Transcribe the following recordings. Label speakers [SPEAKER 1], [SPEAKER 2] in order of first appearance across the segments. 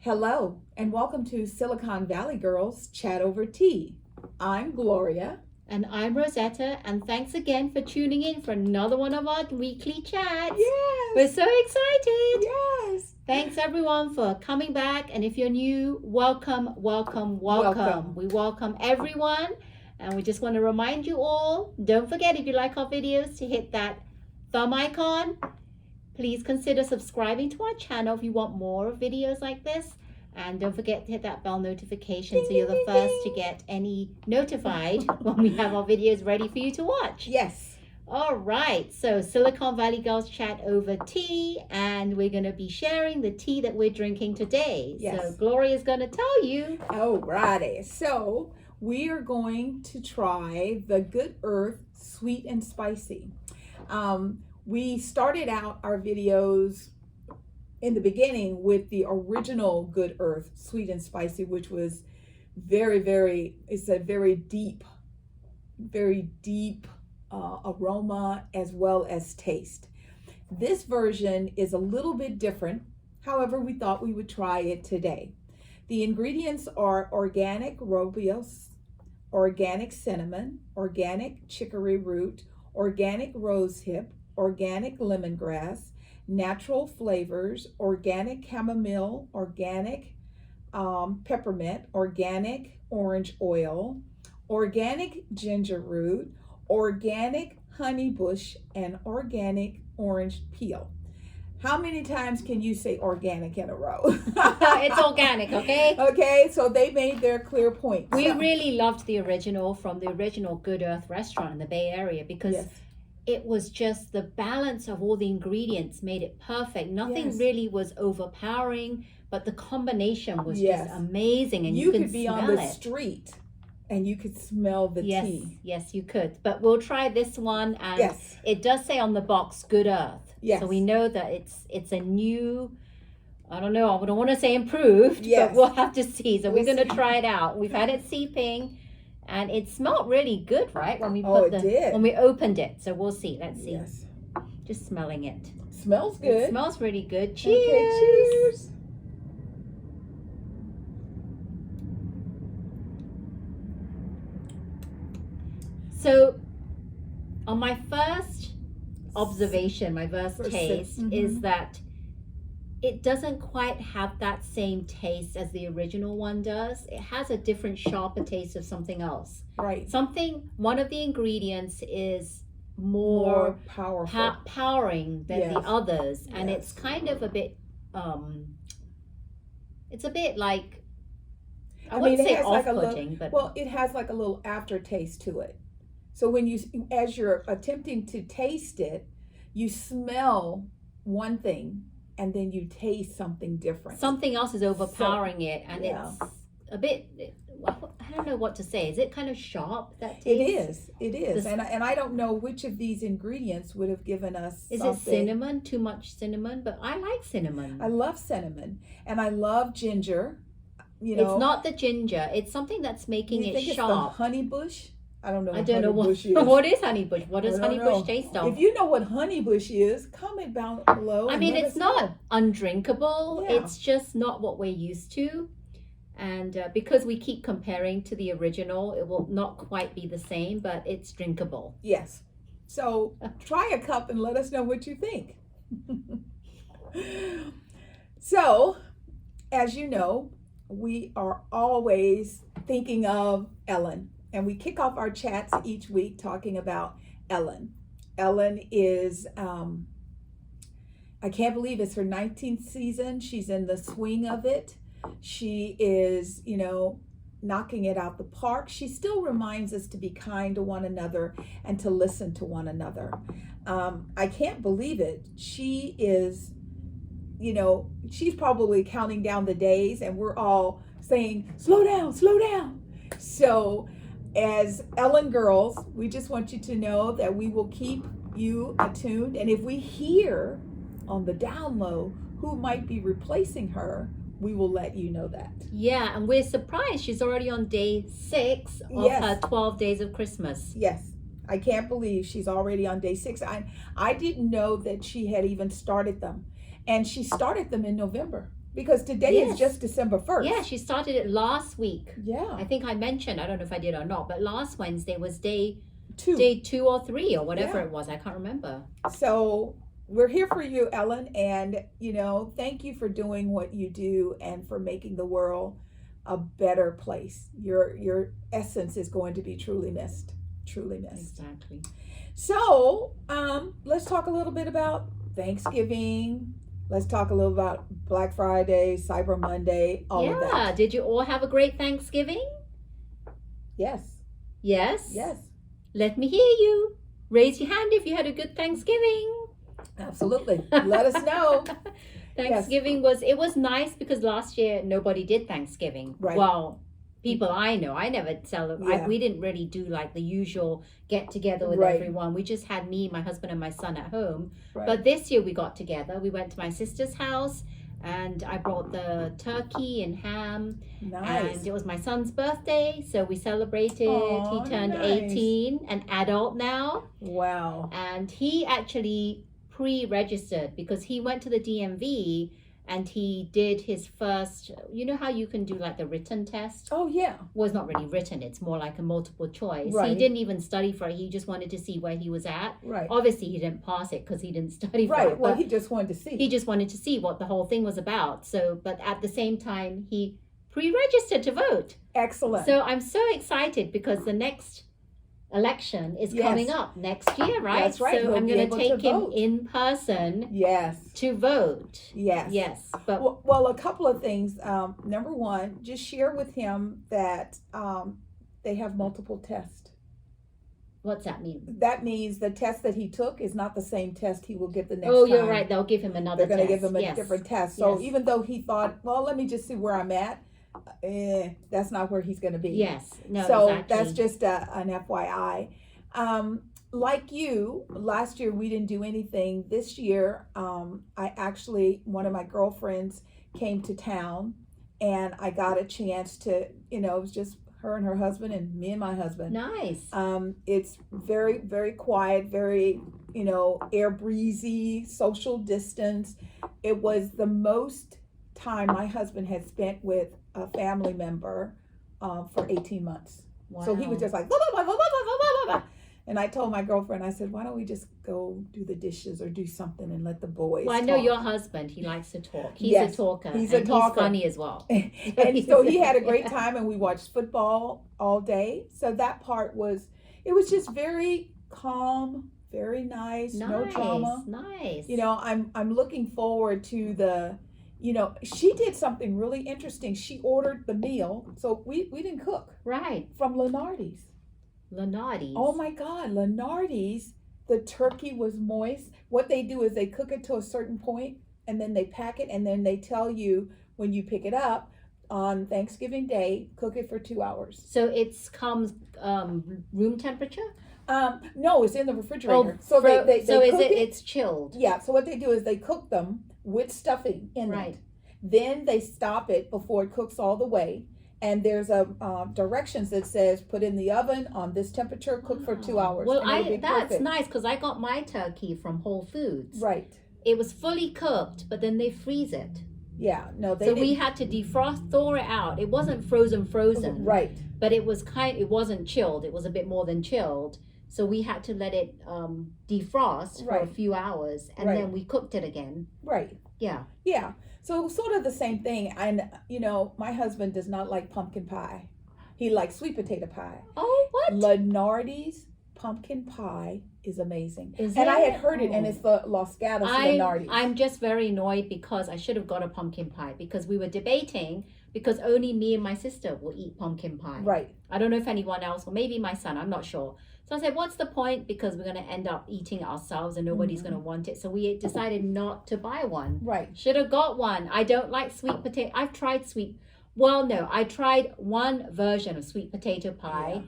[SPEAKER 1] Hello, and welcome to Silicon Valley Girls Chat Over Tea. I'm Gloria.
[SPEAKER 2] And I'm Rosetta, and thanks again for tuning in for another one of our weekly chats.
[SPEAKER 1] Yes.
[SPEAKER 2] We're so excited.
[SPEAKER 1] Yes.
[SPEAKER 2] Thanks everyone for coming back, and if you're new, welcome. We welcome everyone, and we just want to remind you all, don't forget, if you like our videos, to hit that thumb icon. Please consider subscribing to our channel if you want more videos like this. And don't forget to hit that bell notification so you're the first to get notified when we have our videos ready for you to watch.
[SPEAKER 1] Yes.
[SPEAKER 2] All right. So Silicon Valley Girls Chat over tea, and we're going to be sharing the tea that we're drinking today.
[SPEAKER 1] Yes.
[SPEAKER 2] So Gloria's going to tell you.
[SPEAKER 1] Alrighty. So we are going to try the Good Earth Sweet and Spicy. We started out our videos in the beginning with the original Good Earth Sweet and Spicy, which was it's a very deep aroma as well as taste. This version is a little bit different. However, we thought we would try it today. The ingredients are organic rooibos, organic cinnamon, organic chicory root, organic rosehip, organic lemongrass, natural flavors, organic chamomile, organic peppermint, organic orange oil, organic ginger root, organic honey bush, and organic orange peel. How many times can you say organic in a row?
[SPEAKER 2] It's organic, okay?
[SPEAKER 1] Okay, so they made their clear point.
[SPEAKER 2] We really loved the original from the original Good Earth restaurant in the Bay Area because it was just the balance of all the ingredients made it perfect. Nothing really was overpowering, but the combination was just amazing. And you
[SPEAKER 1] could be on the street and you could smell the tea.
[SPEAKER 2] Yes, you could. But we'll try this one. And it does say on the box, Good Earth.
[SPEAKER 1] Yes.
[SPEAKER 2] So we know that it's a new, I don't know, I don't want to say improved, but we'll have to see. So we're going to try it out. We've had it seeping. And it smelled really good, right? When we when we opened it. So we'll see. Let's see.
[SPEAKER 1] Yes.
[SPEAKER 2] Just smelling it.
[SPEAKER 1] Smells good.
[SPEAKER 2] It smells really good. Cheers.
[SPEAKER 1] Okay, cheers.
[SPEAKER 2] So, on my first observation, my first taste is that it doesn't quite have that same taste as the original one does. It has a different, sharper taste of something else.
[SPEAKER 1] Right.
[SPEAKER 2] One of the ingredients is more
[SPEAKER 1] powerful,
[SPEAKER 2] powering than the others, and it's kind of a bit. It's a bit like I wouldn't say off-putting, but
[SPEAKER 1] it has like a little aftertaste to it. So as you're attempting to taste it, you smell one thing. And then you taste something different.
[SPEAKER 2] Something else is overpowering it, and it's a bit. I don't know what to say. Is it kind of sharp? That taste?
[SPEAKER 1] It is, and I don't know which of these ingredients would have given us.
[SPEAKER 2] Is it cinnamon? Too much cinnamon? But I like cinnamon.
[SPEAKER 1] I love cinnamon, and I love ginger.
[SPEAKER 2] It's not the ginger. It's something that's making it sharp.
[SPEAKER 1] It's the honey bush. I don't know.
[SPEAKER 2] I don't know what is honey bush. What does honey bush taste of?
[SPEAKER 1] If you know what honey bush is, comment down below.
[SPEAKER 2] I mean, it's not undrinkable. Yeah. It's just not what we're used to, and because we keep comparing to the original, it will not quite be the same, but it's drinkable.
[SPEAKER 1] Yes. So try a cup and let us know what you think. So, as you know, we are always thinking of Ellen. And we kick off our chats each week talking about Ellen. Ellen is, I can't believe it's her 19th season. She's in the swing of it. She is, knocking it out the park. She still reminds us to be kind to one another and to listen to one another. I can't believe it. She is, she's probably counting down the days and we're all saying, slow down, slow down. So, as Ellen girls, we just want you to know that we will keep you attuned. And if we hear on the down low who might be replacing her, we will let you know that.
[SPEAKER 2] Yeah, and we're surprised she's already on day 6 of her 12 days of Christmas.
[SPEAKER 1] Yes, I can't believe she's already on day 6. I didn't know that she had even started them. And she started them in November. Because today is
[SPEAKER 2] Yes.
[SPEAKER 1] just December 1st.
[SPEAKER 2] Yeah, she started it last week.
[SPEAKER 1] Yeah.
[SPEAKER 2] I think I mentioned, I don't know if I did or not, but last Wednesday was day
[SPEAKER 1] 2.
[SPEAKER 2] 2 or 3 or whatever
[SPEAKER 1] Yeah.
[SPEAKER 2] it was. I can't remember.
[SPEAKER 1] So we're here for you, Ellen, and thank you for doing what you do and for making the world a better place. Your essence is going to be truly missed. Truly missed.
[SPEAKER 2] Exactly.
[SPEAKER 1] So let's talk a little bit about Thanksgiving. Let's talk a little about Black Friday, Cyber Monday, all of that.
[SPEAKER 2] Yeah. Did you all have a great Thanksgiving?
[SPEAKER 1] Yes.
[SPEAKER 2] Yes.
[SPEAKER 1] Yes.
[SPEAKER 2] Let me hear you. Raise your hand if you had a good Thanksgiving.
[SPEAKER 1] Absolutely. Let us know.
[SPEAKER 2] Thanksgiving was nice because last year nobody did Thanksgiving.
[SPEAKER 1] Right.
[SPEAKER 2] Well, people I know, I never celebrate.
[SPEAKER 1] Yeah.
[SPEAKER 2] We didn't really do like the usual get together with
[SPEAKER 1] Right.
[SPEAKER 2] everyone. We just had me, my husband, and my son at home.
[SPEAKER 1] Right.
[SPEAKER 2] But this year we got together. We went to my sister's house, and I brought the turkey and ham.
[SPEAKER 1] Nice.
[SPEAKER 2] And it was my son's birthday, so we celebrated.
[SPEAKER 1] Aw,
[SPEAKER 2] He turned
[SPEAKER 1] nice.
[SPEAKER 2] 18, an adult now.
[SPEAKER 1] Wow.
[SPEAKER 2] And he actually pre-registered because he went to the DMV and he did his first, you know how you can do like the written test?
[SPEAKER 1] Oh, yeah.
[SPEAKER 2] Well, it's not really written, it's more like a multiple choice.
[SPEAKER 1] Right.
[SPEAKER 2] He didn't even study for it, he just wanted to see where he was at.
[SPEAKER 1] Right.
[SPEAKER 2] Obviously, he didn't pass it because he didn't study for
[SPEAKER 1] Right.
[SPEAKER 2] it.
[SPEAKER 1] Well,
[SPEAKER 2] But
[SPEAKER 1] he just wanted to see.
[SPEAKER 2] he just wanted to see what the whole thing was about. So, but at the same time, he pre-registered to vote.
[SPEAKER 1] Excellent.
[SPEAKER 2] So I'm so excited because the next election is
[SPEAKER 1] Yes.
[SPEAKER 2] coming up next year, right?
[SPEAKER 1] That's right.
[SPEAKER 2] So
[SPEAKER 1] He'll
[SPEAKER 2] I'm
[SPEAKER 1] be
[SPEAKER 2] going
[SPEAKER 1] able
[SPEAKER 2] to
[SPEAKER 1] to
[SPEAKER 2] take him
[SPEAKER 1] vote.
[SPEAKER 2] in person
[SPEAKER 1] Yes.
[SPEAKER 2] to vote.
[SPEAKER 1] Yes.
[SPEAKER 2] Yes, but
[SPEAKER 1] Well, a couple of things. Number one, just share with him that they have multiple tests.
[SPEAKER 2] what's that mean?
[SPEAKER 1] That means the test that he took is not the same test he will get the next
[SPEAKER 2] Oh,
[SPEAKER 1] time.
[SPEAKER 2] you're right. They'll give him another
[SPEAKER 1] They're going to
[SPEAKER 2] test.
[SPEAKER 1] give him a
[SPEAKER 2] Yes.
[SPEAKER 1] different test. So
[SPEAKER 2] Yes.
[SPEAKER 1] even though he thought, well, let me just see where I'm at, that's not where he's going to be.
[SPEAKER 2] Yes. No,
[SPEAKER 1] So
[SPEAKER 2] exactly.
[SPEAKER 1] that's just an FYI. Like you, last year we didn't do anything. This year, one of my girlfriends came to town and I got a chance to, it was just her and her husband and me and my husband.
[SPEAKER 2] Nice.
[SPEAKER 1] It's very, very quiet, very, air breezy, social distance. It was the most time my husband had spent with a family member for 18 months.
[SPEAKER 2] Wow.
[SPEAKER 1] So he was just like, blah, blah, blah, blah, blah, blah, blah, blah. And I told my girlfriend, I said, why don't we just go do the dishes or do something and let the boys
[SPEAKER 2] Well, I know
[SPEAKER 1] talk.
[SPEAKER 2] your husband. He likes to talk. He's
[SPEAKER 1] Yes,
[SPEAKER 2] a talker.
[SPEAKER 1] he's a
[SPEAKER 2] and
[SPEAKER 1] talker.
[SPEAKER 2] He's funny as well.
[SPEAKER 1] And so he had a great time and we watched football all day. So that part it was just very calm, very nice, no drama.
[SPEAKER 2] Nice.
[SPEAKER 1] I'm looking forward to she did something really interesting. She ordered the meal. So we didn't cook.
[SPEAKER 2] Right.
[SPEAKER 1] From Lenardi's.
[SPEAKER 2] Lenardi's.
[SPEAKER 1] Oh my God, Lenardi's, the turkey was moist. What they do is they cook it to a certain point and then they pack it and then they tell you when you pick it up on Thanksgiving Day, cook it for 2 hours.
[SPEAKER 2] So it comes room temperature?
[SPEAKER 1] No, it's in the refrigerator.
[SPEAKER 2] Oh,
[SPEAKER 1] they
[SPEAKER 2] so
[SPEAKER 1] cook
[SPEAKER 2] it's chilled.
[SPEAKER 1] Yeah, so what they do is they cook them with stuffing in
[SPEAKER 2] Right.
[SPEAKER 1] it. Then they stop it before it cooks all the way. And there's a directions that says put in the oven on this temperature, cook for 2 hours.
[SPEAKER 2] Well,
[SPEAKER 1] and it'll be
[SPEAKER 2] that's
[SPEAKER 1] perfect.
[SPEAKER 2] nice because I got my turkey from Whole Foods.
[SPEAKER 1] Right.
[SPEAKER 2] It was fully cooked, but then they freeze it.
[SPEAKER 1] Yeah. No, they
[SPEAKER 2] So
[SPEAKER 1] didn't.
[SPEAKER 2] we had to defrost, thaw it out. It wasn't frozen,
[SPEAKER 1] Right.
[SPEAKER 2] but it was it wasn't chilled. It was a bit more than chilled. So we had to let it defrost for a
[SPEAKER 1] Right.
[SPEAKER 2] few hours, and
[SPEAKER 1] Right.
[SPEAKER 2] then we cooked it again.
[SPEAKER 1] Right.
[SPEAKER 2] Yeah.
[SPEAKER 1] Yeah. So sort of the same thing. And my husband does not like pumpkin pie. He likes sweet potato pie.
[SPEAKER 2] Oh, what?
[SPEAKER 1] Lenardi's pumpkin pie is amazing.
[SPEAKER 2] Is
[SPEAKER 1] And I
[SPEAKER 2] it?
[SPEAKER 1] had heard it, and
[SPEAKER 2] Oh.
[SPEAKER 1] it's the Los Gatos Lenardi's.
[SPEAKER 2] I'm just very annoyed because I should have got a pumpkin pie because we were debating because only me and my sister will eat pumpkin pie.
[SPEAKER 1] Right.
[SPEAKER 2] I don't know if anyone else, or maybe my son, I'm not sure. So I said, what's the point? Because we're going to end up eating it ourselves and nobody's going to want it. So we decided not to buy one.
[SPEAKER 1] Right.
[SPEAKER 2] Should have got one. I don't like sweet potato. I've tried I tried one version of sweet potato pie.
[SPEAKER 1] Yeah.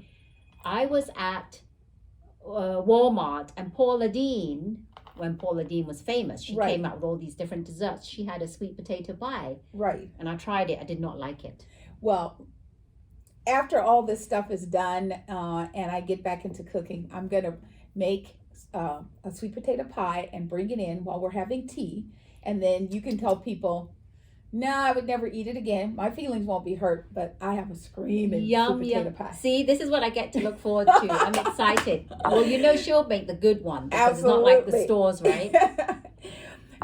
[SPEAKER 2] I was at Walmart and Paula Deen, when Paula Deen was famous, she
[SPEAKER 1] Right.
[SPEAKER 2] came out with all these different desserts. She had a sweet potato pie
[SPEAKER 1] Right.
[SPEAKER 2] and I tried it. I did not like it.
[SPEAKER 1] Well, after all this stuff is done and I get back into cooking, I'm going to make a sweet potato pie and bring it in while we're having tea. And then you can tell people, No, I would never eat it again. My feelings won't be hurt, but I have a screaming
[SPEAKER 2] Yum,
[SPEAKER 1] sweet potato
[SPEAKER 2] yum.
[SPEAKER 1] pie.
[SPEAKER 2] See, this is what I get to look forward to. I'm excited. Well, you know she'll make the good one because it's not like the
[SPEAKER 1] Absolutely.
[SPEAKER 2] stores, right?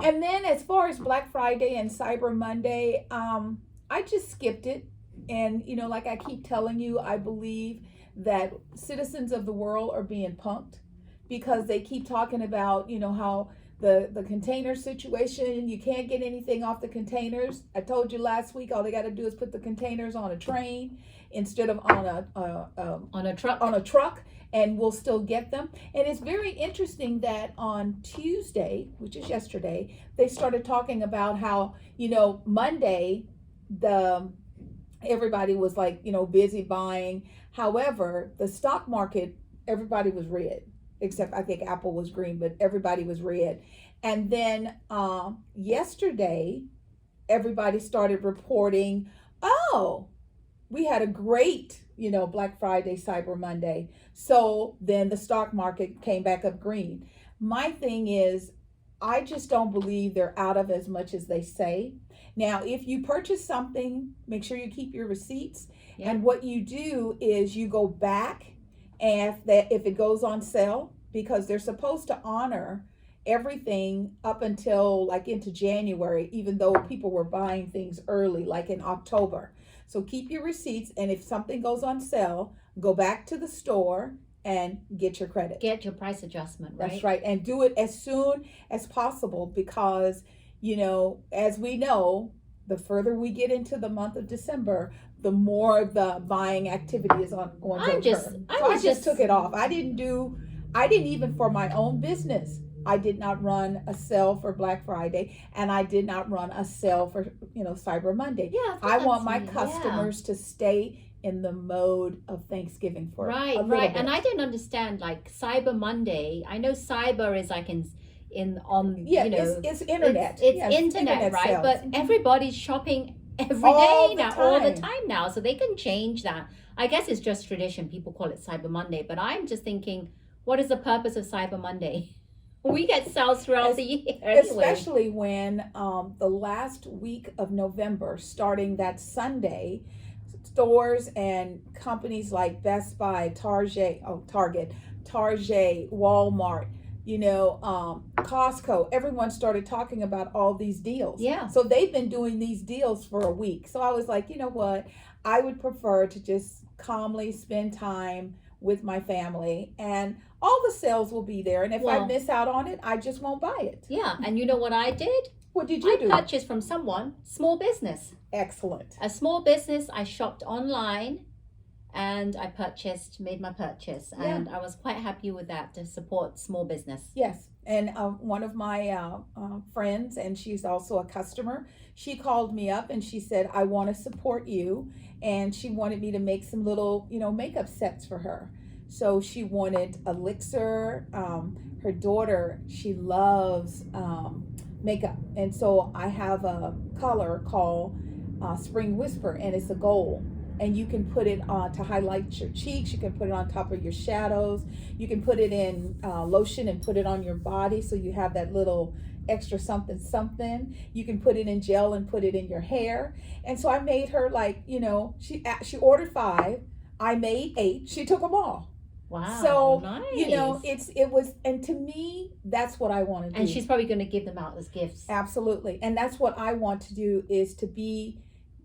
[SPEAKER 1] And then as far as Black Friday and Cyber Monday, I just skipped it. And, you know, like I keep telling you, I believe that citizens of the world are being punked because they keep talking about, you know, how the container situation, you can't get anything off the containers. I told you last week, all they got to do is put the containers on a train instead of
[SPEAKER 2] On a truck.
[SPEAKER 1] on a truck, and we'll still get them. And it's very interesting that on Tuesday, which is yesterday, they started talking about how, you know, Monday, everybody was like, you know, busy buying. However, the stock market, everybody was red, except I think Apple was green, but everybody was red. And then yesterday, everybody started reporting, oh, we had a great, you know, Black Friday, Cyber Monday. So then the stock market came back up green. My thing is, I just don't believe they're out of as much as they say. Now, if you purchase something, make sure you keep your receipts.
[SPEAKER 2] Yeah.
[SPEAKER 1] And what you do is you go back, and if it goes on sale, because they're supposed to honor everything up until like into January, even though people were buying things early, like in October. So keep your receipts, and if something goes on sale, go back to the store and get your credit.
[SPEAKER 2] Get your price adjustment, right?
[SPEAKER 1] That's right. And do it as soon as possible because, you know, as we know, the further we get into the month of December, the more the buying activity is going to occur. I just took it off. I didn't even for my own business. I did not run a sale for Black Friday, and I did not run a sale for, you know, Cyber Monday.
[SPEAKER 2] Yeah,
[SPEAKER 1] I want my customers to stay in the mode of Thanksgiving for a little bit.
[SPEAKER 2] And I don't understand, like Cyber Monday. I know cyber is like on you know,
[SPEAKER 1] it's internet.
[SPEAKER 2] It's internet, right?
[SPEAKER 1] sales.
[SPEAKER 2] But everybody's shopping every
[SPEAKER 1] All
[SPEAKER 2] day
[SPEAKER 1] the
[SPEAKER 2] now, all the
[SPEAKER 1] time.
[SPEAKER 2] time now, so they can change that. I guess it's just tradition. People call it Cyber Monday, but I'm just thinking, what is the purpose of Cyber Monday? We get sales throughout the year anyway.
[SPEAKER 1] Especially when the last week of November, starting that Sunday, stores and companies like Best Buy, Target, Walmart, you know, Costco, everyone started talking about all these deals.
[SPEAKER 2] Yeah.
[SPEAKER 1] So they've been doing these deals for a week. So I was like, you know what? I would prefer to just calmly spend time with my family, and all the sales will be there. And if I miss out on it, I just won't buy it.
[SPEAKER 2] Yeah. And you know what I did?
[SPEAKER 1] What did you do?
[SPEAKER 2] I purchased from someone, small business.
[SPEAKER 1] Excellent.
[SPEAKER 2] A small business. I shopped online and I made my purchase.
[SPEAKER 1] Yeah.
[SPEAKER 2] And I was quite happy with that, to support small business.
[SPEAKER 1] Yes. And one of my friends, and she's also a customer, she called me up and she said, I want to support you. And she wanted me to make some little, you know, makeup sets for her. So she wanted elixir. Her daughter, she loves makeup. And so I have a color called Spring Whisper, and it's a gold. And you can put it on to highlight your cheeks. You can put it on top of your shadows. You can put it in lotion and put it on your body, so you have that little extra something. You can put it in gel and put it in your hair. And so I made her, like, you know, she ordered 5. I made 8. She took them all.
[SPEAKER 2] Wow.
[SPEAKER 1] So,
[SPEAKER 2] nice.
[SPEAKER 1] you know, it was, and to me, that's what I want to do.
[SPEAKER 2] And she's probably going to give them out as gifts.
[SPEAKER 1] Absolutely. And that's what I want to do, is to be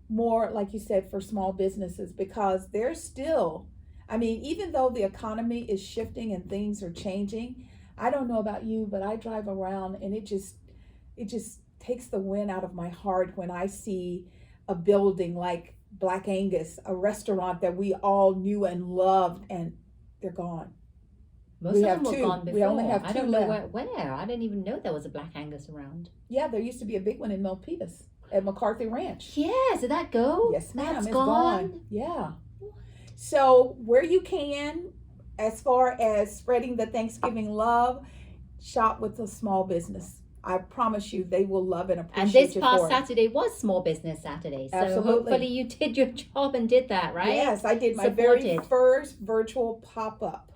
[SPEAKER 1] more, like you said, for small businesses, because there's still, I mean, even though the economy is shifting and things are changing, I don't know about you, but I drive around and it just takes the wind out of my heart when I see a building like Black Angus, a restaurant that we all knew and loved, and they're gone.
[SPEAKER 2] Most of them were gone before.
[SPEAKER 1] We only have 2
[SPEAKER 2] I don't know
[SPEAKER 1] left.
[SPEAKER 2] where. I didn't even know there was a Black Angus around.
[SPEAKER 1] Yeah, there used to be a big one in Milpitas at McCarthy Ranch.
[SPEAKER 2] Yeah, did that go?
[SPEAKER 1] Yes, ma'am.
[SPEAKER 2] That's
[SPEAKER 1] It's
[SPEAKER 2] gone.
[SPEAKER 1] Yeah. So where you can, as far as spreading the Thanksgiving love, shop with a small business. I promise you, they will love and appreciate you.
[SPEAKER 2] And this past
[SPEAKER 1] for it.
[SPEAKER 2] Saturday was Small Business Saturday. So
[SPEAKER 1] Absolutely.
[SPEAKER 2] hopefully you did your job and did that, right?
[SPEAKER 1] Yes, I did my
[SPEAKER 2] Supported.
[SPEAKER 1] very first virtual pop-up.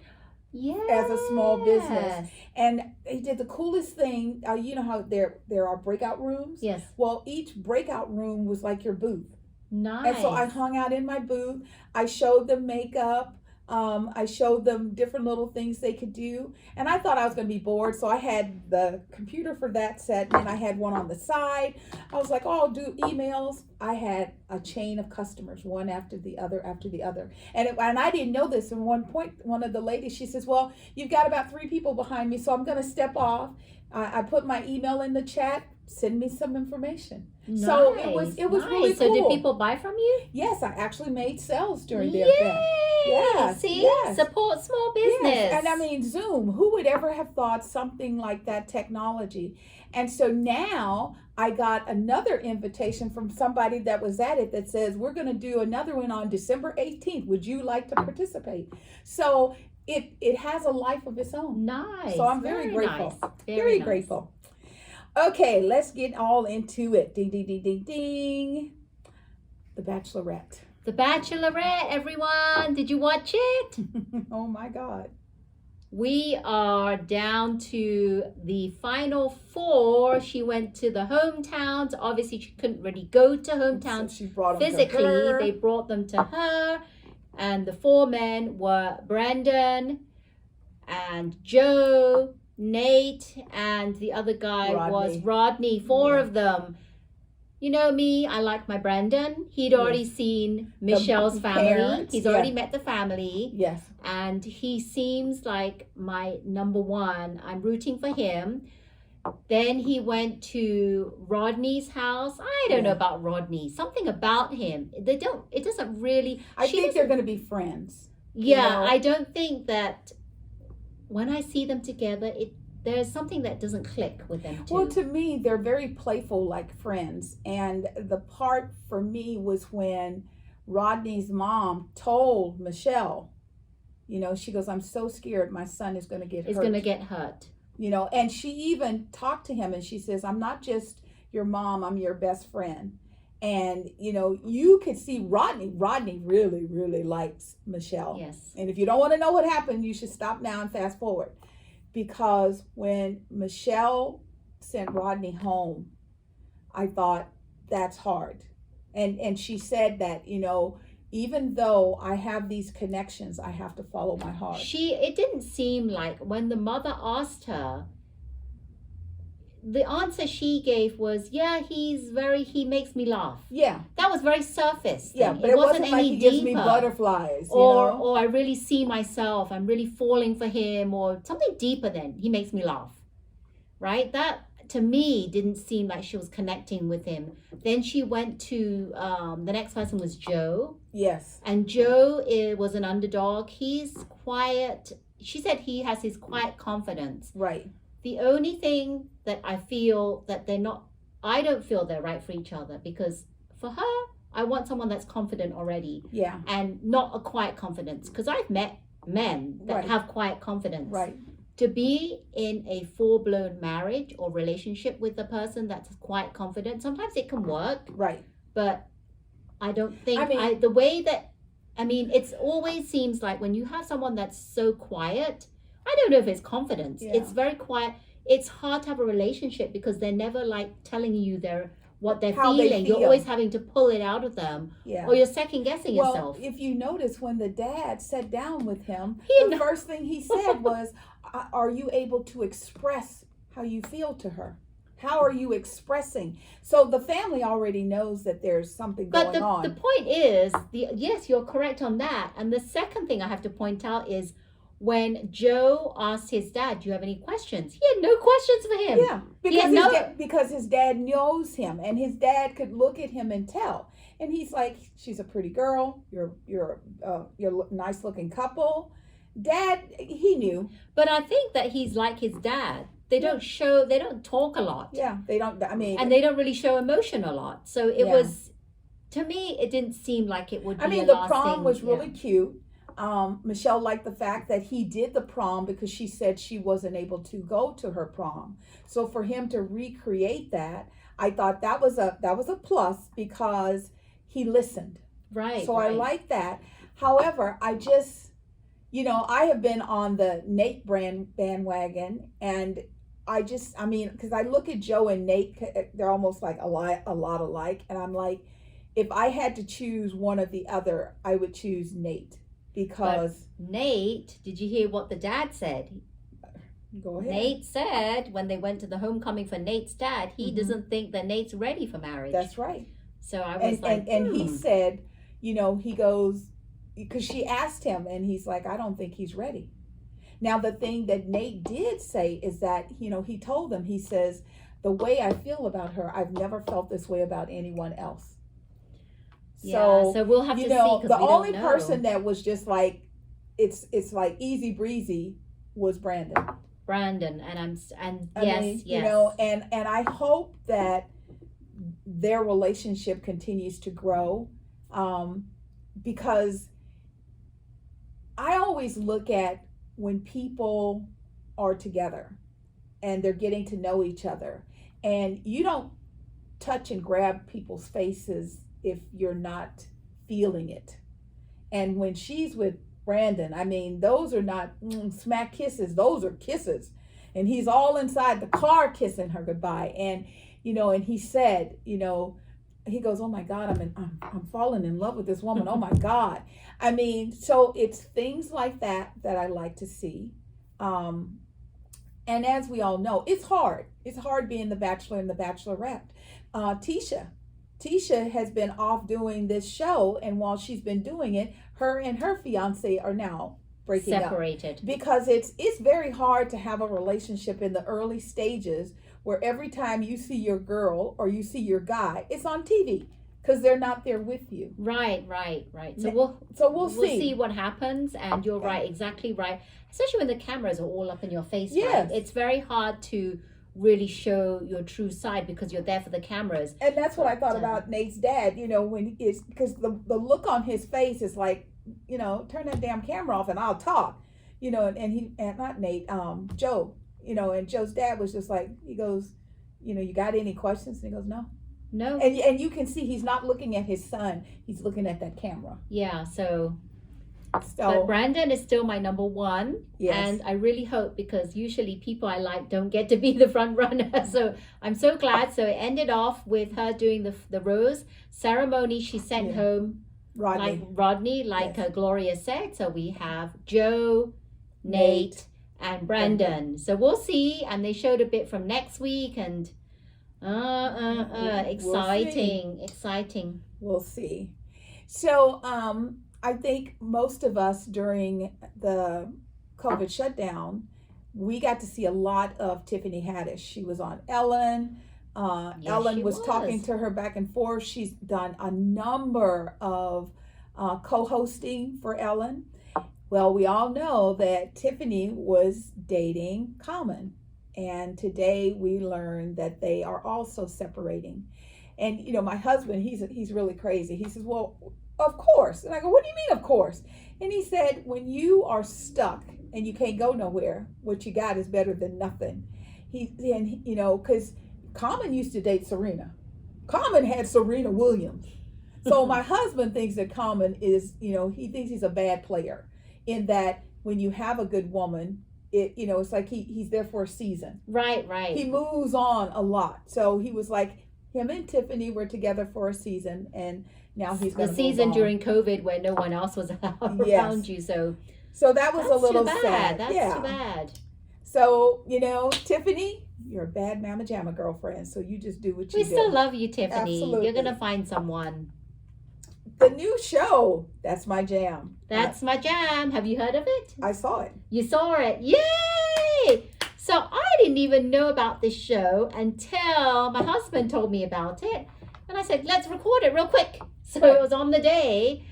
[SPEAKER 1] as a small business. And he did the coolest thing. You know how there are breakout rooms?
[SPEAKER 2] Yes.
[SPEAKER 1] Well, each breakout room was like your booth.
[SPEAKER 2] Nice.
[SPEAKER 1] And so I hung out in my booth. I showed them makeup. I showed them different little things they could do. And I thought I was going to be bored. So I had the computer for that set. And I had one on the side. I was like, oh, I'll do emails. I had a chain of customers, one after the other, after the other. And I didn't know this. And one point, one of the ladies, she says, well, you've got about 3 people behind me. So I'm going to step off. I put my email in the chat. Send me some information.
[SPEAKER 2] Nice,
[SPEAKER 1] so it was
[SPEAKER 2] nice.
[SPEAKER 1] really cool.
[SPEAKER 2] So did people buy from you?
[SPEAKER 1] Yes, I actually made sales during the event. Yes,
[SPEAKER 2] see,
[SPEAKER 1] yes.
[SPEAKER 2] Support small business.
[SPEAKER 1] Yes. And I mean, Zoom. Who would ever have thought something like that technology? And so now I got another invitation from somebody that was at it that says, we're going to do another one on December 18th. Would you like to participate? So it has a life of its own.
[SPEAKER 2] Nice.
[SPEAKER 1] So I'm very grateful.
[SPEAKER 2] Nice.
[SPEAKER 1] Very
[SPEAKER 2] nice.
[SPEAKER 1] grateful. Okay, let's get all into it. Ding, ding, ding, ding, ding. The Bachelorette.
[SPEAKER 2] The Bachelorette, everyone. Did you watch it?
[SPEAKER 1] Oh my God.
[SPEAKER 2] We are down to the final 4. She went to the hometowns. Obviously, she couldn't really go to hometowns
[SPEAKER 1] So she brought them
[SPEAKER 2] physically.
[SPEAKER 1] to her.
[SPEAKER 2] They brought them to her. And the 4 men were Brandon and Joe, Nate, and the other guy was Rodney. 4 of them. You know me, I like my Brandon. He'd already seen Michelle's family.
[SPEAKER 1] Parents,
[SPEAKER 2] He's already met the family.
[SPEAKER 1] Yes.
[SPEAKER 2] And he seems like my number 1. I'm rooting for him. Then he went to Rodney's house. I don't know about Rodney. Something about him. It doesn't really.
[SPEAKER 1] I think they're going to be friends.
[SPEAKER 2] Yeah, I don't think that when I see them together, there's something that doesn't click with them too.
[SPEAKER 1] Well, to me, they're very playful like friends. And the part for me was when Rodney's mom told Michelle, you know, she goes, I'm so scared my son is going to get hurt.
[SPEAKER 2] Is going to get hurt.
[SPEAKER 1] You know, and she even talked to him and she says, I'm not just your mom, I'm your best friend. And, you know, you could see Rodney really, really likes Michelle.
[SPEAKER 2] Yes.
[SPEAKER 1] And if you don't want to know what happened, you should stop now and fast forward. Because when Michelle sent Rodney home, I thought, that's hard. And she said that, you know, even though I have these connections, I have to follow my heart.
[SPEAKER 2] It didn't seem like when the mother asked her, the answer she gave was, yeah, he makes me laugh.
[SPEAKER 1] Yeah.
[SPEAKER 2] That was very surface.
[SPEAKER 1] Yeah, but it wasn't like he gives me butterflies.
[SPEAKER 2] Or I really see myself, I'm really falling for him, or something deeper than he makes me laugh. Right? That, to me, didn't seem like she was connecting with him. Then she went to, the next person was Joe.
[SPEAKER 1] Yes.
[SPEAKER 2] And Joe was an underdog. He's quiet. She said he has his quiet confidence.
[SPEAKER 1] Right.
[SPEAKER 2] The only thing that I feel that I don't feel they're right for each other, because for her, I want someone that's confident already.
[SPEAKER 1] Yeah.
[SPEAKER 2] And not a quiet confidence, because I've met men that have quiet confidence.
[SPEAKER 1] Right.
[SPEAKER 2] To be in a full-blown marriage or relationship with a person that's quiet confident, sometimes it can work.
[SPEAKER 1] Right.
[SPEAKER 2] But I don't think it always seems like when you have someone that's so quiet, I don't know if it's confidence. Yeah. It's very quiet. It's hard to have a relationship because they're never like telling you what they're feeling. You're always having to pull it out of them. Yeah. Or you're second guessing yourself.
[SPEAKER 1] Well, if you notice, when the dad sat down with him, the first thing he said was, are you able to express how you feel to her? How are you expressing? So the family already knows that there's something going on.
[SPEAKER 2] But the point is, yes, you're correct on that. And the second thing I have to point out is, when Joe asked his dad, do you have any questions? He had no questions for him.
[SPEAKER 1] Yeah, because his dad knows him, and his dad could look at him and tell. And he's like, she's a pretty girl. You're a nice looking couple. Dad, he knew.
[SPEAKER 2] But I think that he's like his dad. They don't talk a lot.
[SPEAKER 1] Yeah, they don't,
[SPEAKER 2] and they don't really show emotion a lot. So it was, to me, it didn't seem like it would be
[SPEAKER 1] the prom was really cute. Michelle liked the fact that he did the prom because she said she wasn't able to go to her prom. So for him to recreate that, I thought that was a plus because he listened.
[SPEAKER 2] Right.
[SPEAKER 1] So I like that. However, I just, I have been on the Nate bandwagon, and I mean, because I look at Joe and Nate, they're almost like a lot alike, and I'm like, if I had to choose one or the other, I would choose Nate because.
[SPEAKER 2] But Nate, did you hear what the dad said?
[SPEAKER 1] Go ahead.
[SPEAKER 2] Nate said when they went to the homecoming for Nate's dad, he doesn't think that Nate's ready for marriage.
[SPEAKER 1] That's right.
[SPEAKER 2] So I was
[SPEAKER 1] and he said, he goes, because she asked him, and he's like, I don't think he's ready. Now, the thing that Nate did say is that, he told them, he says, the way I feel about her, I've never felt this way about anyone else.
[SPEAKER 2] So we'll have to see, because
[SPEAKER 1] the only person that was just like, it's like easy breezy was Brandon.
[SPEAKER 2] And
[SPEAKER 1] I mean, and I hope that their relationship continues to grow, because I always look at when people are together and they're getting to know each other, and you don't touch and grab people's faces if you're not feeling it. And when she's with Brandon, I mean, those are not smack kisses, those are kisses. And he's all inside the car kissing her goodbye. And, and he said, he goes, oh my God, I'm falling in love with this woman. Oh my God. I mean, so it's things like that I like to see. And as we all know, it's hard. It's hard being the Bachelor and the Bachelorette. Tisha has been off doing this show, and while she's been doing it, her and her fiance are now breaking
[SPEAKER 2] separated
[SPEAKER 1] up, because it's very hard to have a relationship in the early stages where every time you see your girl or you see your guy, it's on TV because they're not there with you.
[SPEAKER 2] Right. So we'll see what happens. And you're right, exactly right. Especially when the cameras are all up in your face.
[SPEAKER 1] Yes.
[SPEAKER 2] Right? It's very hard to really show your true side because you're there for the cameras.
[SPEAKER 1] And that's what I thought about Nate's dad, when it's because the look on his face is like, turn that damn camera off and I'll talk, and not Nate, Joe, and Joe's dad was just like, he goes, you got any questions? And he goes, no. And you can see he's not looking at his son, he's looking at that camera.
[SPEAKER 2] Yeah. So but Brandon is still my number one.
[SPEAKER 1] Yes.
[SPEAKER 2] And I really hope, because usually people I like don't get to be the front runner. So I'm so glad. So it ended off with her doing the rose ceremony. She sent home Rodney, like
[SPEAKER 1] yes.
[SPEAKER 2] Gloria said. So we have Joe, Nate, and Brandon. So we'll see. And they showed a bit from next week, and exciting.
[SPEAKER 1] We'll see. So I think most of us during the COVID shutdown, we got to see a lot of Tiffany Haddish. She was on Ellen. Ellen was talking to her back and forth. She's done a number of co-hosting for Ellen. Well, we all know that Tiffany was dating Common. And today we learned that they are also separating. And, my husband, he's really crazy. He says, well, of course. And I go, what do you mean, of course? And he said, when you are stuck and you can't go nowhere, what you got is better than nothing. Because Common used to date Serena. Common had Serena Williams. So my husband thinks that Common is, he thinks he's a bad player, in that when you have a good woman, it's like he's there for a season.
[SPEAKER 2] Right.
[SPEAKER 1] He moves on a lot. So he was like, him and Tiffany were together for a season, and now he's going to
[SPEAKER 2] the season during COVID where no one else was around you. So
[SPEAKER 1] that was a little sad.
[SPEAKER 2] That's too bad.
[SPEAKER 1] So, Tiffany, you're a bad Mama Jamma girlfriend. So you just do what you do.
[SPEAKER 2] We still love you, Tiffany.
[SPEAKER 1] Absolutely.
[SPEAKER 2] You're going to find someone.
[SPEAKER 1] The new show, that's my jam.
[SPEAKER 2] That's my jam. Have you heard of it?
[SPEAKER 1] I saw it.
[SPEAKER 2] You saw it. Yay! So I didn't even know about this show until my husband told me about it. And I said, let's record it real quick. So it was on the day.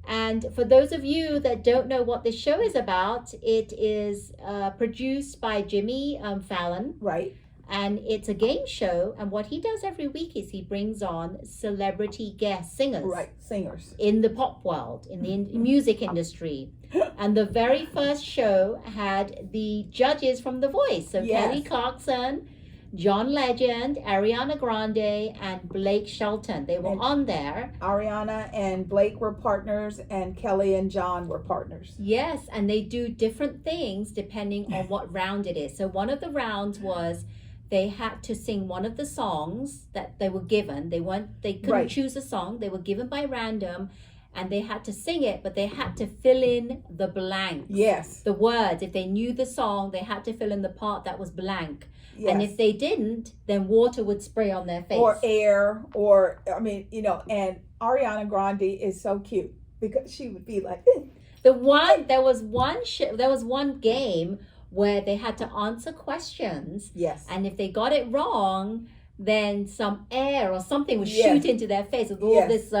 [SPEAKER 2] And for those of you that don't know what this show is about, it is produced by Jimmy Fallon.
[SPEAKER 1] Right.
[SPEAKER 2] And it's a game show. And what he does every week is he brings on celebrity guest singers.
[SPEAKER 1] Right, singers.
[SPEAKER 2] In the pop world, in the music industry. And the very first show had the judges from The Voice. So
[SPEAKER 1] yes.
[SPEAKER 2] Kelly Clarkson John Legend, Ariana Grande, and Blake Shelton. They were
[SPEAKER 1] And
[SPEAKER 2] on there.
[SPEAKER 1] Ariana and Blake were partners, and Kelly and John were partners.
[SPEAKER 2] Yes, and they do different things depending on what round it is. So one of the rounds was they had to sing one of the songs that they were given. They couldn't
[SPEAKER 1] Right.
[SPEAKER 2] choose a song. They were given by random, and they had to sing it, but they had to fill in the blanks.
[SPEAKER 1] Yes.
[SPEAKER 2] The words. If they knew the song, they had to fill in the part that was blank.
[SPEAKER 1] Yes.
[SPEAKER 2] And if they didn't, then water would spray on their face.
[SPEAKER 1] Or air, or I mean, you know, and Ariana Grande is so cute because she would be like,
[SPEAKER 2] there was one game where they had to answer questions,
[SPEAKER 1] yes,
[SPEAKER 2] and if they got it wrong, then some air or something would
[SPEAKER 1] Yes.
[SPEAKER 2] shoot into their face with all
[SPEAKER 1] Yes.
[SPEAKER 2] this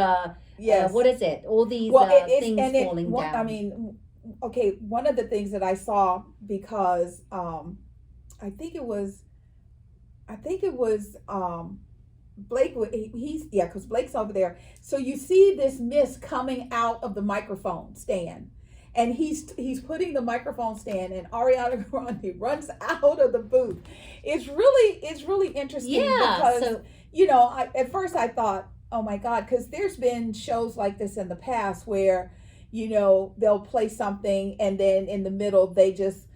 [SPEAKER 1] yes.
[SPEAKER 2] what is it? All these things falling down.
[SPEAKER 1] I mean, okay, one of the things that I saw, because I think it was Blake. Because Blake's over there. So you see this mist coming out of the microphone stand, and he's putting the microphone stand, and Ariana Grande runs out of the booth. It's really interesting.
[SPEAKER 2] Yeah,
[SPEAKER 1] because
[SPEAKER 2] so
[SPEAKER 1] you know, at first I thought, oh my God, because there's been shows like this in the past where, you know, they'll play something and then in the middle they just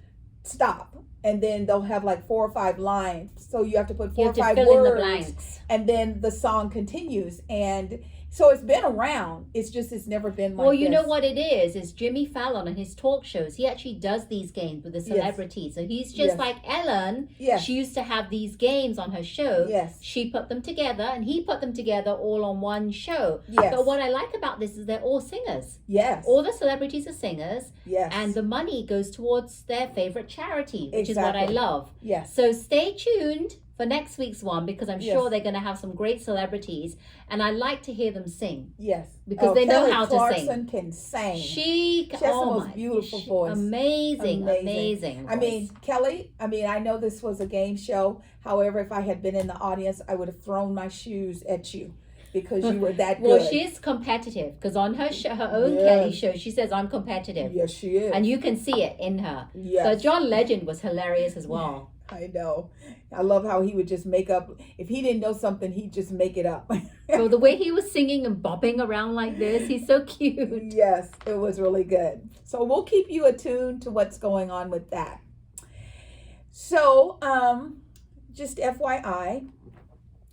[SPEAKER 1] stop, and then they'll have like 4 or 5 lines, so you have to put 4 or 5
[SPEAKER 2] fill in the
[SPEAKER 1] words,
[SPEAKER 2] blanks.
[SPEAKER 1] and then the song continues. And so it's been around, it's never been like
[SPEAKER 2] Well, you know
[SPEAKER 1] this.
[SPEAKER 2] what it is Jimmy Fallon on his talk shows, he actually does these games with the celebrities. So he's just
[SPEAKER 1] Yes.
[SPEAKER 2] like Ellen.
[SPEAKER 1] Yes.
[SPEAKER 2] She used to have these games on her show.
[SPEAKER 1] Yes.
[SPEAKER 2] She put them together, and he put them together all on one show.
[SPEAKER 1] Yes.
[SPEAKER 2] But what I like about this is they're all singers.
[SPEAKER 1] Yes.
[SPEAKER 2] All the celebrities are singers,
[SPEAKER 1] Yes.
[SPEAKER 2] and the money goes towards their favorite charity, which is what I
[SPEAKER 1] Exactly.
[SPEAKER 2] love.
[SPEAKER 1] Yes.
[SPEAKER 2] So stay tuned for next week's one, because I'm
[SPEAKER 1] Yes.
[SPEAKER 2] sure they're going to have some great celebrities, and I like to hear them sing.
[SPEAKER 1] Yes.
[SPEAKER 2] Because they know
[SPEAKER 1] Kelly
[SPEAKER 2] how to
[SPEAKER 1] Clarkson
[SPEAKER 2] sing.
[SPEAKER 1] can sing.
[SPEAKER 2] She
[SPEAKER 1] has the
[SPEAKER 2] oh
[SPEAKER 1] most
[SPEAKER 2] my,
[SPEAKER 1] beautiful voice.
[SPEAKER 2] Amazing.
[SPEAKER 1] I mean,
[SPEAKER 2] voice.
[SPEAKER 1] Kelly, I know this was a game show. However, if I had been in the audience, I would have thrown my shoes at you because you were that
[SPEAKER 2] Well,
[SPEAKER 1] good.
[SPEAKER 2] she's competitive, because on her her own
[SPEAKER 1] Yes.
[SPEAKER 2] Kelly show, she says, I'm competitive.
[SPEAKER 1] Yes, she is.
[SPEAKER 2] And you can see it in her.
[SPEAKER 1] Yes.
[SPEAKER 2] So John Legend was hilarious as well.
[SPEAKER 1] I know. I love how he would just make up. If he didn't know something, he'd just make it up.
[SPEAKER 2] So the way he was singing and bopping around like this, he's so cute.
[SPEAKER 1] Yes, it was really good. So we'll keep you attuned to what's going on with that. So, just FYI,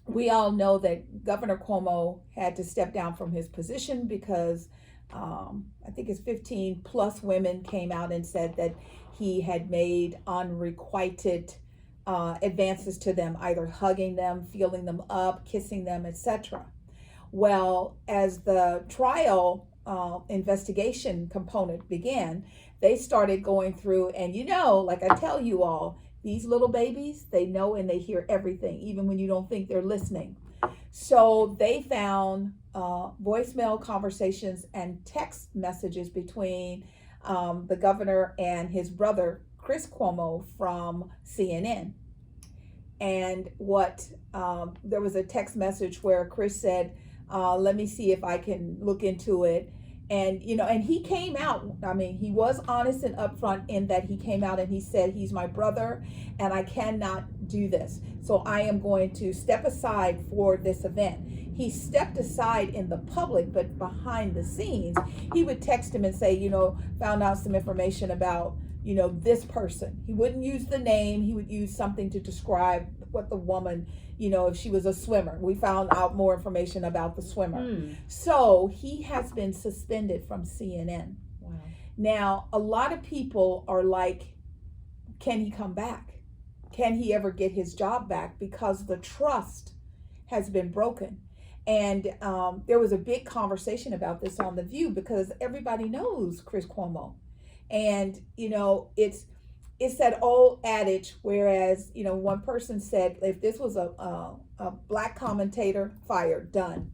[SPEAKER 1] we all know that Governor Cuomo had to step down from his position because I think it's 15 plus women came out and said that he had made unrequited advances to them, either hugging them, feeling them up, kissing them, etc. Well, as the trial investigation component began, they started going through, and you know, like I tell you all, these little babies, they know and they hear everything, even when you don't think they're listening. So they found voicemail conversations and text messages between the governor and his brother, Chris Cuomo, from CNN. And there was a text message where Chris said, let me see if I can look into it. And, you know, and he came out, I mean, he was honest and upfront in that he came out and he said, he's my brother and I cannot do this. So I am going to step aside for this event. He stepped aside in the public, but behind the scenes, he would text him and say, you know, found out some information about, you know, this person. He wouldn't use the name. He would use something to describe what the woman, you know, if she was a swimmer. We found out more information about the swimmer. So he has been suspended from CNN.
[SPEAKER 2] Wow.
[SPEAKER 1] Now, a lot of people are like, can he come back? Can he ever get his job back? Because the trust has been broken. And there was a big conversation about this on The View because everybody knows Chris Cuomo. And, you know, it's that old adage, whereas, you know, one person said, if this was a black commentator, fired, done.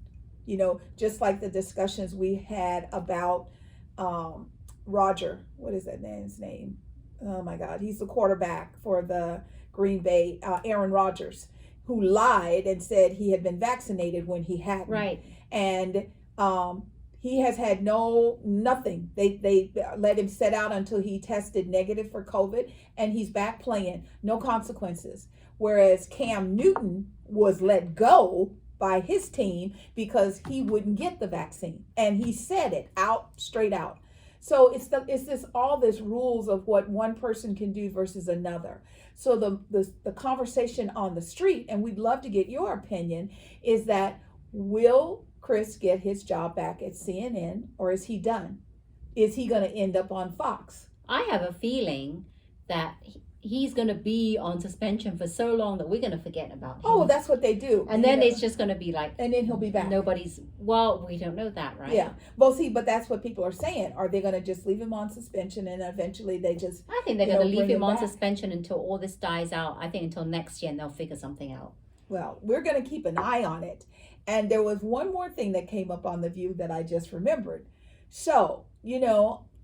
[SPEAKER 1] You know, just like the discussions we had about Roger, what is that man's name? Oh my God, he's the quarterback for the Green Bay, Aaron Rodgers, who lied and said he had been vaccinated when he hadn't.
[SPEAKER 2] Right.
[SPEAKER 1] And he has had nothing. They let him sit out until he tested negative for COVID, and he's back playing. No consequences. whereas Cam Newton was let go by his team because he wouldn't get the vaccine, and he said it out straight out. So it's this all this rules of what one person can do versus another. So the conversation on the street, and we'd love to get your opinion, is that will Chris get his job back at CNN, or is he done? Is he going to end up on Fox?
[SPEAKER 2] I have a feeling that he's going to be on suspension for so long that we're going to forget about him.
[SPEAKER 1] Oh, that's what they do.
[SPEAKER 2] And then it's just going to be like,
[SPEAKER 1] and then he'll be back.
[SPEAKER 2] Well, we don't know that, right?
[SPEAKER 1] Yeah. Well, see, but that's what people are saying. Are they going to just leave him on suspension, and eventually they just?
[SPEAKER 2] I think they're going to leave him on suspension until all this dies out. I think until next year, and they'll figure something out.
[SPEAKER 1] Well, we're going to keep an eye on it. And there was one more thing that came up on The View that I just remembered. So,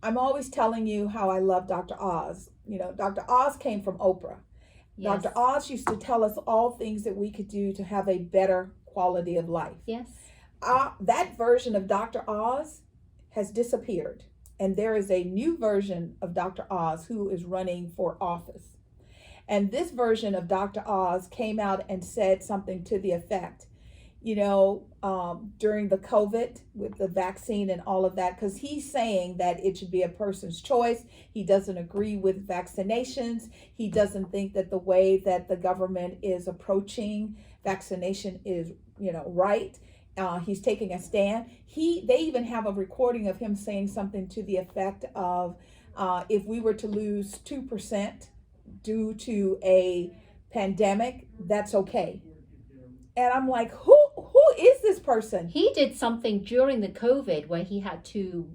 [SPEAKER 1] I'm always telling you how I love Dr. Oz. Dr. Oz came from Oprah.
[SPEAKER 2] Yes.
[SPEAKER 1] Dr. Oz used to tell us all things that we could do to have a better quality of life.
[SPEAKER 2] Yes.
[SPEAKER 1] That version of Dr. Oz has disappeared. And there is a new version of Dr. Oz who is running for office. And this version of Dr. Oz came out and said something to the effect, during the COVID with the vaccine and all of that, because he's saying that it should be a person's choice. He doesn't agree with vaccinations. He doesn't think that the way that the government is approaching vaccination is, right. He's taking a stand. They even have a recording of him saying something to the effect of, if we were to lose 2% due to a pandemic, that's okay. And I'm like, who is this person?
[SPEAKER 2] He did something during the COVID where he had to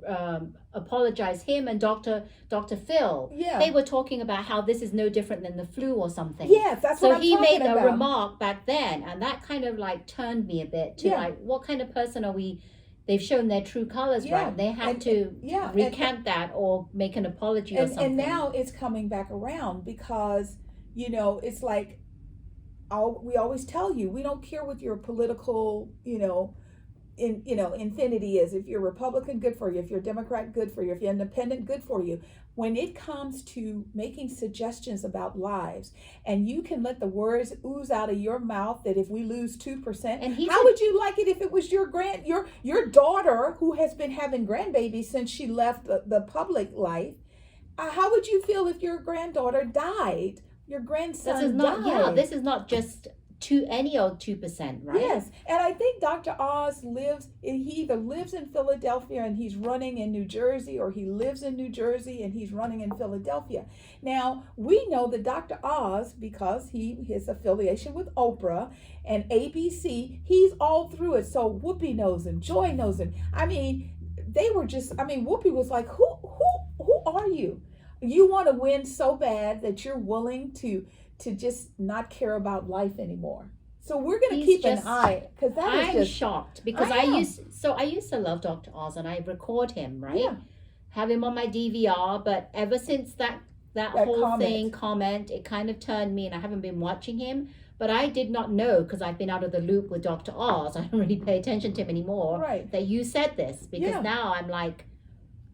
[SPEAKER 2] apologize. Him and Dr. Phil.
[SPEAKER 1] Yeah.
[SPEAKER 2] They were talking about how this is no different than the flu or something.
[SPEAKER 1] Yes, that's what I'm talking about.
[SPEAKER 2] So he made a remark back then, and that kind of like turned me a bit to like, what kind of person are we? They've shown their true colors, right? They had to recant that or make an apology or something.
[SPEAKER 1] And now it's coming back around because, it's like, we always tell you, we don't care what your political, infinity is. If you're Republican, good for you. If you're Democrat, good for you. If you're independent, good for you. When it comes to making suggestions about lives, and you can let the words ooze out of your mouth that if we lose 2%, how would you like it if it was your daughter who has been having grandbabies since she left the public life? How would you feel if your granddaughter died? Your grandson died.
[SPEAKER 2] Yeah, this is not just any old 2%, right?
[SPEAKER 1] Yes, and I think Dr. Oz he either lives in Philadelphia and he's running in New Jersey, or he lives in New Jersey and he's running in Philadelphia. Now, we know that Dr. Oz, because his affiliation with Oprah and ABC, he's all through it. So Whoopi knows him, Joy knows him. I mean, Whoopi was like, who are you? You want to win so bad that you're willing to just not care about life anymore. So we're going to keep an eye, because
[SPEAKER 2] I'm shocked because I used to love Dr. Oz, and I record him, right?
[SPEAKER 1] Yeah.
[SPEAKER 2] Have him on my DVR, but ever since that whole comment, it kind of turned me, and I haven't been watching him. But I did not know, because I've been out of the loop with Dr. Oz. I don't really pay attention to him anymore.
[SPEAKER 1] Right.
[SPEAKER 2] That you said this, because now I'm like.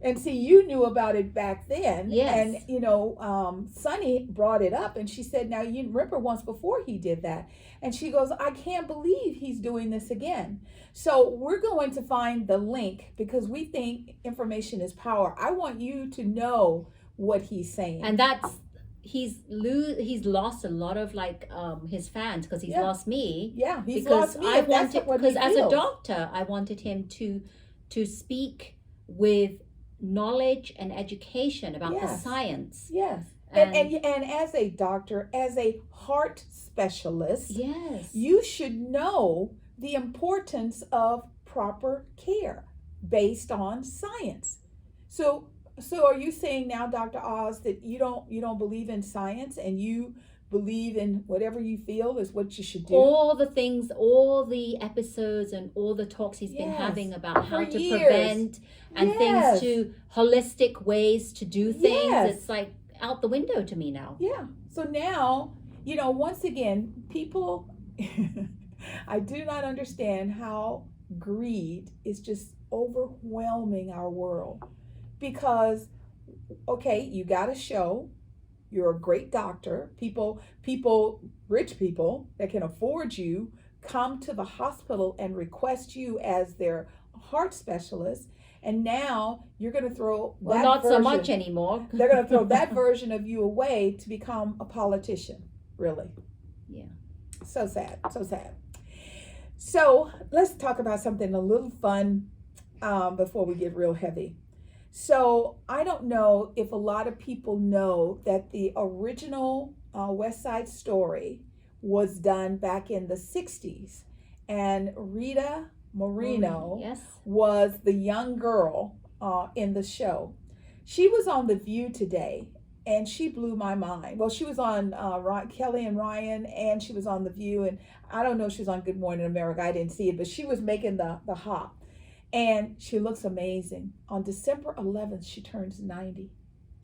[SPEAKER 1] And see, you knew about it back then.
[SPEAKER 2] Yes.
[SPEAKER 1] And, Sunny brought it up, and she said, now, you remember once before he did that. And she goes, I can't believe he's doing this again. So we're going to find the link, because we think information is power. I want you to know what he's saying.
[SPEAKER 2] And he's lost a lot of his fans, because he's lost me.
[SPEAKER 1] Yeah, he's lost me.
[SPEAKER 2] Because as a doctor, I wanted him to speak with knowledge and education about the science.
[SPEAKER 1] Yes. And as a doctor, as a heart specialist, you should know the importance of proper care based on science. So are you saying now, Dr. Oz, that you don't believe in science, and you believe in whatever you feel is what you should do?
[SPEAKER 2] All the things, all the episodes and all the talks he's been having about how to prevent and things, to holistic ways to do things. It's like out the window to me now.
[SPEAKER 1] Yeah. So now, once again, people, I do not understand how greed is just overwhelming our world. Because, okay, you got a show, you're a great doctor. People, rich people that can afford you come to the hospital and request you as their heart specialist. And now you're going to throw
[SPEAKER 2] Well,
[SPEAKER 1] that
[SPEAKER 2] not so
[SPEAKER 1] version,
[SPEAKER 2] much anymore.
[SPEAKER 1] they're going to throw that version of you away to become a politician. Really.
[SPEAKER 2] Yeah.
[SPEAKER 1] So sad. So sad. So let's talk about something a little fun before we get real heavy. So I don't know if a lot of people know that the original West Side Story was done back in the 60s. And Rita Moreno
[SPEAKER 2] Yes.
[SPEAKER 1] was the young girl in the show. She was on The View today, and she blew my mind. Well, she was on Kelly and Ryan, and she was on The View, and I don't know if she was on Good Morning America. I didn't see it, but she was making the hop. And she looks amazing. On December 11th, she turns 90.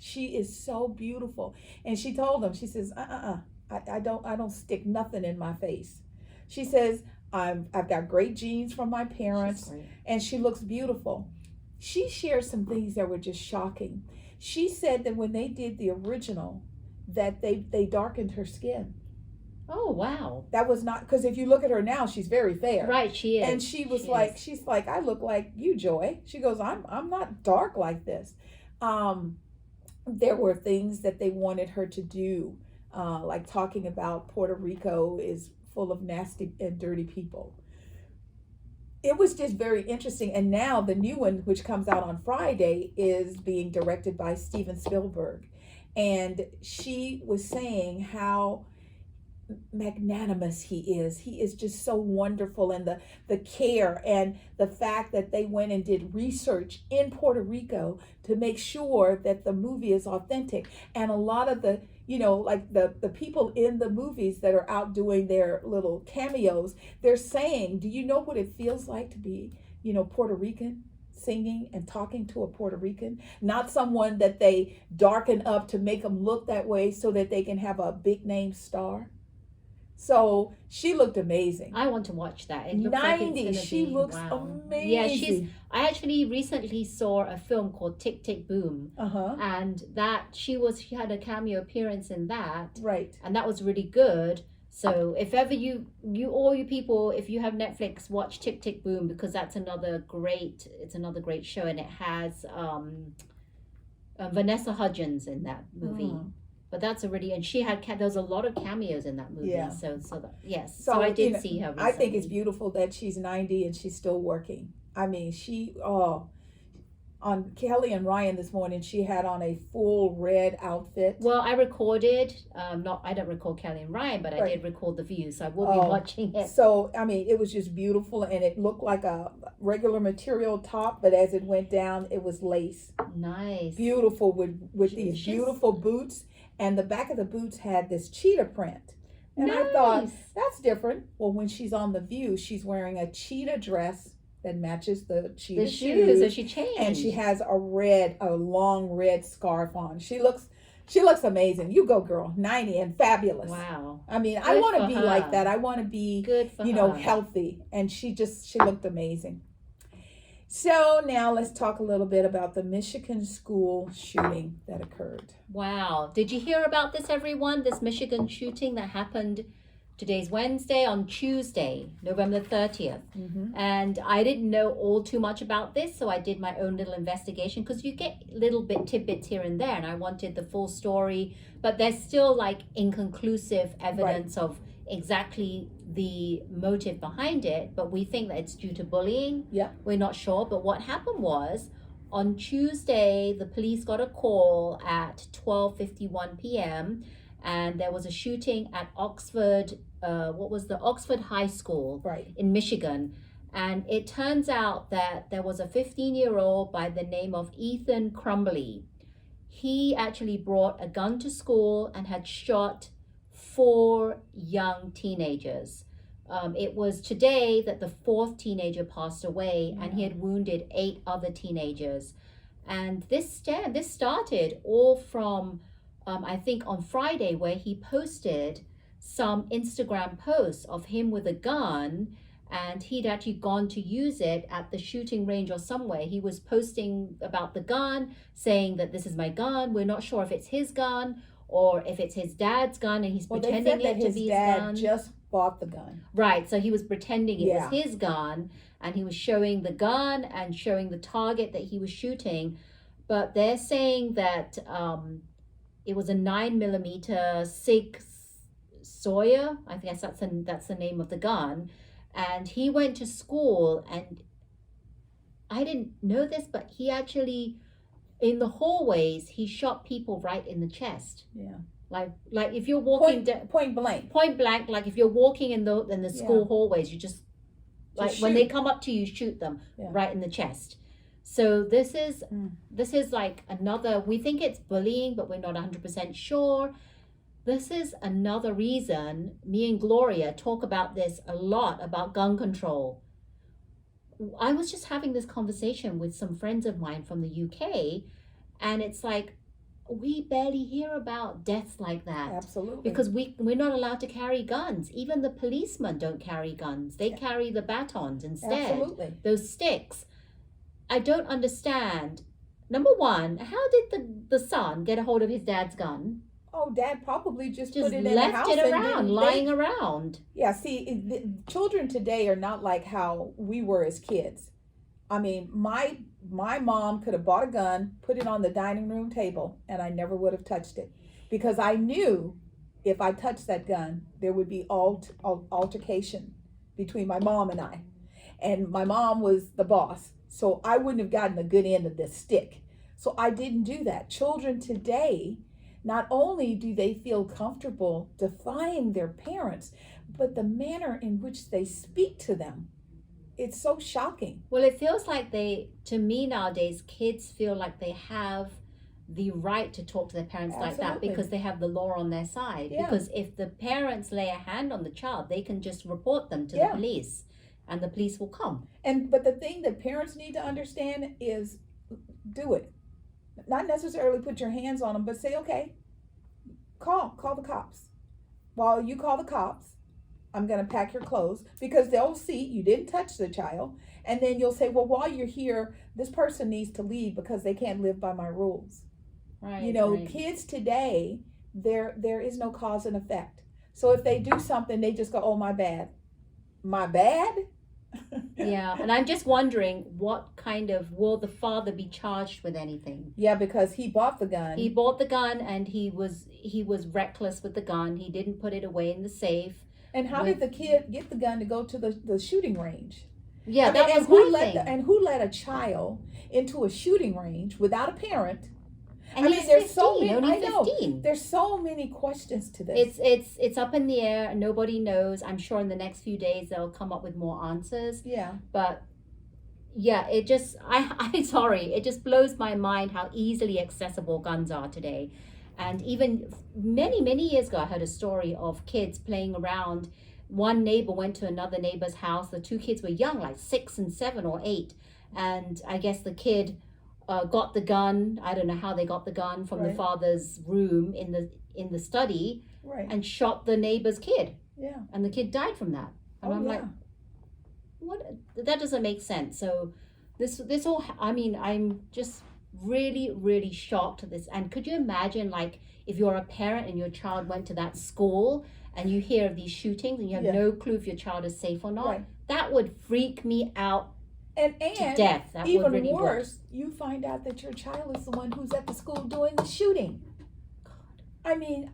[SPEAKER 1] She is so beautiful. And she told them, she says, I don't stick nothing in my face. She says, I've got great genes from my parents, and she looks beautiful. She shared some things that were just shocking. She said that when they did the original, that they darkened her skin.
[SPEAKER 2] Oh, wow.
[SPEAKER 1] That was not, because if you look at her now, she's very fair.
[SPEAKER 2] Right, she is.
[SPEAKER 1] And she was she's like, I look like you, Joy. She goes, I'm not dark like this. There were things that they wanted her to do, like talking about Puerto Rico is full of nasty and dirty people. It was just very interesting. And now the new one, which comes out on Friday, is being directed by Steven Spielberg. And she was saying how magnanimous he is. He is just so wonderful, and the care and the fact that they went and did research in Puerto Rico to make sure that the movie is authentic. And a lot of the, like the people in the movies that are out doing their little cameos, they're saying, do you know what it feels like to be, Puerto Rican, singing and talking to a Puerto Rican, not someone that they darken up to make them look that way so that they can have a big name star. So she looked amazing.
[SPEAKER 2] I want to watch that. It looks
[SPEAKER 1] 90,
[SPEAKER 2] like it's
[SPEAKER 1] she looks
[SPEAKER 2] wow.
[SPEAKER 1] amazing.
[SPEAKER 2] Yeah, I actually recently saw a film called Tick Tick Boom. And she had a cameo appearance in that.
[SPEAKER 1] Right.
[SPEAKER 2] And that was really good. So if ever you all you people, if you have Netflix, watch Tick Tick Boom, because that's another great show, and it has Vanessa Hudgens in that movie. But that's and she had, there was a lot of cameos in that movie.
[SPEAKER 1] Yeah.
[SPEAKER 2] So I did see her recently.
[SPEAKER 1] I think it's beautiful that she's 90 and she's still working. I mean, on Kelly and Ryan this morning, she had on a full red outfit.
[SPEAKER 2] Well, I recorded, I don't record Kelly and Ryan, but I did record The View, so I will be watching it.
[SPEAKER 1] So, I mean, it was just beautiful, and it looked like a regular material top, but as it went down, it was lace.
[SPEAKER 2] Nice.
[SPEAKER 1] Beautiful with these beautiful boots, and the back of the boots had this cheetah print. And I thought, that's different. Well, when she's on The View, she's wearing a cheetah dress that matches the cheetah shoes.
[SPEAKER 2] So she changed.
[SPEAKER 1] And she has a long red scarf on. She looks amazing. You go, girl. 90 and fabulous.
[SPEAKER 2] Wow.
[SPEAKER 1] I mean, I want to be like that. I want to be,
[SPEAKER 2] good for her.
[SPEAKER 1] Healthy. And she looked amazing. So now let's talk a little bit about the Michigan school shooting that occurred.
[SPEAKER 2] Wow. Did you hear about this, everyone? This Michigan shooting that happened, today's Wednesday, on Tuesday, November 30th. And I didn't know all too much about this, so I did my own little investigation, because you get little tidbits here and there, and I wanted the full story, but there's still inconclusive evidence of exactly the motive behind it, but we think that it's due to bullying.
[SPEAKER 1] Yeah.
[SPEAKER 2] We're not sure, but what happened was, on Tuesday, the police got a call at 12:51 p.m., and there was a shooting at Oxford, Oxford High School in Michigan. And it turns out that there was a 15-year-old by the name of Ethan Crumbley. He actually brought a gun to school and had shot 4 young teenagers. It was today that the 4th teenager passed away, and he had wounded 8 other teenagers. And this started all from I think on Friday, where he posted some Instagram posts of him with a gun, and he'd actually gone to use it at the shooting range or somewhere. He was posting about the gun, saying that this is my gun. We're not sure if it's his gun or if it's his dad's gun and he's
[SPEAKER 1] Well, they
[SPEAKER 2] pretending
[SPEAKER 1] said that
[SPEAKER 2] it to
[SPEAKER 1] his
[SPEAKER 2] be his
[SPEAKER 1] dad
[SPEAKER 2] gun.
[SPEAKER 1] just bought the gun.
[SPEAKER 2] Right, so he was pretending it
[SPEAKER 1] Yeah.
[SPEAKER 2] was his gun, and he was showing the gun and showing the target that he was shooting. But they're saying that it was a 9mm Sig Sauer. I guess that's the name of the gun. And he went to school, and I didn't know this, but he actually, in the hallways, he shot people right in the chest.
[SPEAKER 1] Yeah.
[SPEAKER 2] Like if you're walking
[SPEAKER 1] point blank,
[SPEAKER 2] like if you're walking in the school hallways, you just like
[SPEAKER 1] shoot.
[SPEAKER 2] When they come up to you, shoot them right in the chest. So this is like another, we think it's bullying, but we're not 100% sure. This is another reason me and Gloria talk about this a lot, about gun control. I was just having this conversation with some friends of mine from the UK, and it's like, we barely hear about deaths like that.
[SPEAKER 1] Absolutely.
[SPEAKER 2] Because we're not allowed to carry guns. Even the policemen don't carry guns. They carry the batons instead.
[SPEAKER 1] Absolutely.
[SPEAKER 2] Those sticks. I don't understand. Number one, how did the son get a hold of his dad's gun?
[SPEAKER 1] Oh, Dad probably just put it in
[SPEAKER 2] left
[SPEAKER 1] the house
[SPEAKER 2] it around,
[SPEAKER 1] and
[SPEAKER 2] lying around.
[SPEAKER 1] Yeah, see, children today are not like how we were as kids. I mean, my mom could have bought a gun, put it on the dining room table, and I never would have touched it, because I knew if I touched that gun, there would be altercation between my mom and I. And my mom was the boss, so I wouldn't have gotten the good end of this stick. So I didn't do that. Children today, not only do they feel comfortable defying their parents, but the manner in which they speak to them, it's so shocking.
[SPEAKER 2] Well, it feels like to me nowadays, kids feel like they have the right to talk to their parents like that because they have the law on their side.
[SPEAKER 1] Yeah.
[SPEAKER 2] Because if the parents lay a hand on the child, they can just report them to the police, and the police will come.
[SPEAKER 1] But the thing that parents need to understand is, do it. Not necessarily put your hands on them, but say, okay, call the cops. While you call the cops, I'm going to pack your clothes, because they'll see you didn't touch the child. And then you'll say, well, while you're here, this person needs to leave because they can't live by my rules.
[SPEAKER 2] Right.
[SPEAKER 1] Kids today, there is no cause and effect. So if they do something, they just go, oh, my bad. My bad?
[SPEAKER 2] Yeah, and I'm just wondering, will the father be charged with anything?
[SPEAKER 1] Yeah, because he bought the gun.
[SPEAKER 2] He bought the gun, and he was reckless with the gun. He didn't put it away in the safe.
[SPEAKER 1] And how did the kid get the gun to go to the shooting range?
[SPEAKER 2] Yeah, that was my thing.
[SPEAKER 1] And who let a child into a shooting range without a parent?
[SPEAKER 2] And he's
[SPEAKER 1] there's
[SPEAKER 2] 15,
[SPEAKER 1] so many.
[SPEAKER 2] only
[SPEAKER 1] I know
[SPEAKER 2] 15.
[SPEAKER 1] There's so many questions to this.
[SPEAKER 2] It's up in the air. Nobody knows. I'm sure in the next few days they'll come up with more answers.
[SPEAKER 1] Yeah.
[SPEAKER 2] But yeah, it just it just blows my mind how easily accessible guns are today. And even many years ago, I heard a story of kids playing around. One neighbor went to another neighbor's house. The two kids were young, like 6 and 7 or 8. And I guess the kid got the gun. I don't know how they got the gun from the father's room in the study, and shot the neighbor's kid.
[SPEAKER 1] Yeah.
[SPEAKER 2] And the kid died from that. And I'm like, what? That doesn't make sense. So this all, I mean, I'm just really, really shocked at this. And could you imagine, like, if you're a parent and your child went to that school and you hear of these shootings and you have no clue if your child is safe or not? That would freak me out
[SPEAKER 1] and
[SPEAKER 2] to death. That
[SPEAKER 1] even
[SPEAKER 2] would really
[SPEAKER 1] worse, you find out that your child is the one who's at the school doing the shooting. I mean,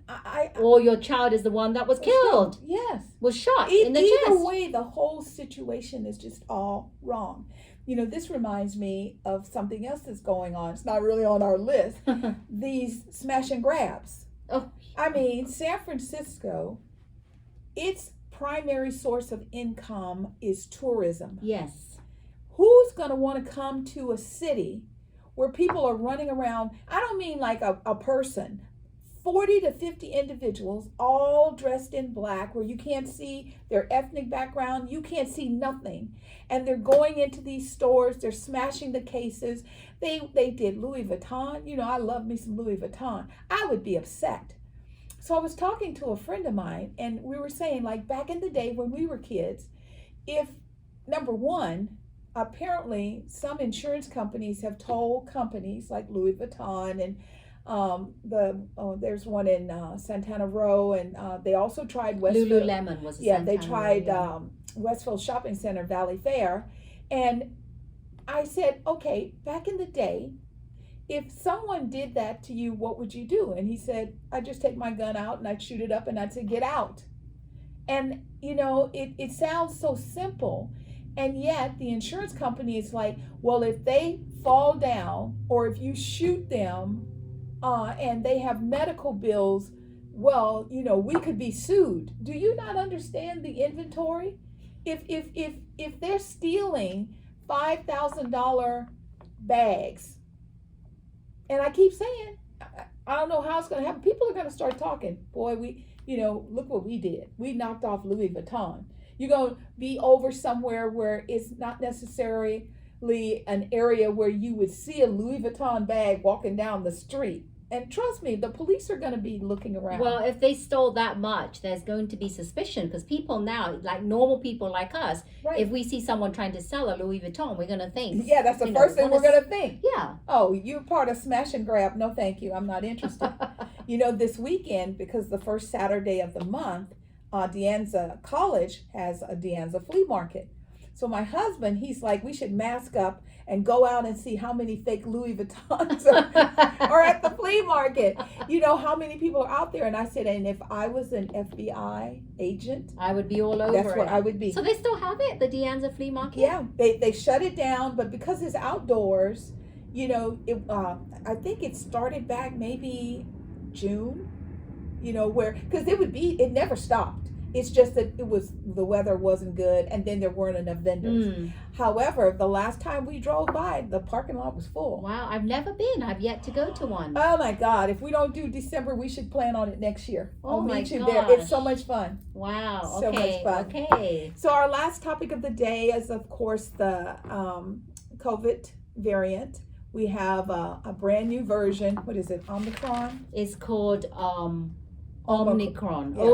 [SPEAKER 2] or your child is the one that was killed.
[SPEAKER 1] Yes.
[SPEAKER 2] Was shot in the chest.
[SPEAKER 1] Either way, the whole situation is just all wrong. This reminds me of something else that's going on. It's not really on our list. These smash and grabs.
[SPEAKER 2] Oh.
[SPEAKER 1] I mean, San Francisco, its primary source of income is tourism.
[SPEAKER 2] Yes.
[SPEAKER 1] Who's going to want to come to a city where people are running around? I don't mean like a person. 40 to 50 individuals all dressed in black, where you can't see their ethnic background, you can't see nothing. And they're going into these stores, they're smashing the cases. They did Louis Vuitton. I love me some Louis Vuitton. I would be upset. So I was talking to a friend of mine, and we were saying, like, back in the day when we were kids, if, number one, apparently some insurance companies have told companies like Louis Vuitton and There's one in Santana Row, and they also tried Westfield.
[SPEAKER 2] Lululemon was a
[SPEAKER 1] Yeah, they
[SPEAKER 2] Santana
[SPEAKER 1] tried
[SPEAKER 2] Row,
[SPEAKER 1] Westfield Shopping Center, Valley Fair, and I said, okay, back in the day, if someone did that to you, what would you do? And he said, I'd just take my gun out and I'd shoot it up and I'd say, get out. And it sounds so simple, and yet the insurance company is like, well, if they fall down or if you shoot them and they have medical bills, well, we could be sued. Do you not understand the inventory? If they're stealing $5,000 bags, and I keep saying, I don't know how it's going to happen. People are going to start talking. Boy, look what we did. We knocked off Louis Vuitton. You're going to be over somewhere where it's not necessarily an area where you would see a Louis Vuitton bag walking down the street. And trust me, the police are going to be looking around.
[SPEAKER 2] Well, if they stole that much, there's going to be suspicion, because people now, like normal people like us,
[SPEAKER 1] right.
[SPEAKER 2] If we see someone trying to sell a Louis Vuitton, we're going to think.
[SPEAKER 1] Yeah, that's the first thing we're going to think.
[SPEAKER 2] Yeah.
[SPEAKER 1] Oh, you're part of Smash and Grab. No, thank you. I'm not interested. This weekend, because the first Saturday of the month, De Anza College has a De Anza flea market. So my husband, he's like, we should mask up and go out and see how many fake Louis Vuittons are at the flea market. How many people are out there. And I said, and if I was an FBI agent,
[SPEAKER 2] I would be all over
[SPEAKER 1] That's where I would be.
[SPEAKER 2] So they still have it, the De Anza flea market?
[SPEAKER 1] Yeah, they shut it down, but because it's outdoors, I think it started back maybe June, because it never stopped. It's just that the weather wasn't good, and then there weren't enough vendors. However, the last time we drove by, the parking lot was full.
[SPEAKER 2] Wow, I've never been. I've yet to go to one.
[SPEAKER 1] Oh my God! If we don't do December, we should plan on it next year.
[SPEAKER 2] Oh my
[SPEAKER 1] meet you
[SPEAKER 2] gosh.
[SPEAKER 1] there. It's so much fun.
[SPEAKER 2] Wow.
[SPEAKER 1] So
[SPEAKER 2] Okay.
[SPEAKER 1] much fun.
[SPEAKER 2] Okay.
[SPEAKER 1] So our last topic of the day is, of course, the COVID variant. We have a brand new version. What is it? Omicron?
[SPEAKER 2] It's called Omicron.
[SPEAKER 1] Yeah.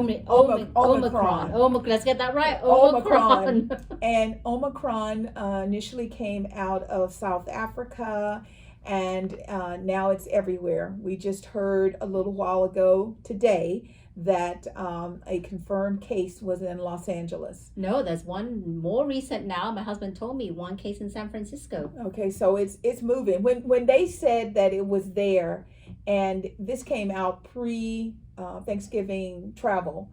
[SPEAKER 2] Omicron. Let's get that right. Omicron.
[SPEAKER 1] And Omicron initially came out of South Africa, and now it's everywhere. We just heard a little while ago today that a confirmed case was in Los Angeles.
[SPEAKER 2] No, there's one more recent now. My husband told me one case in San Francisco.
[SPEAKER 1] Okay, so it's moving. When they said that it was there, and this came out pre Thanksgiving travel,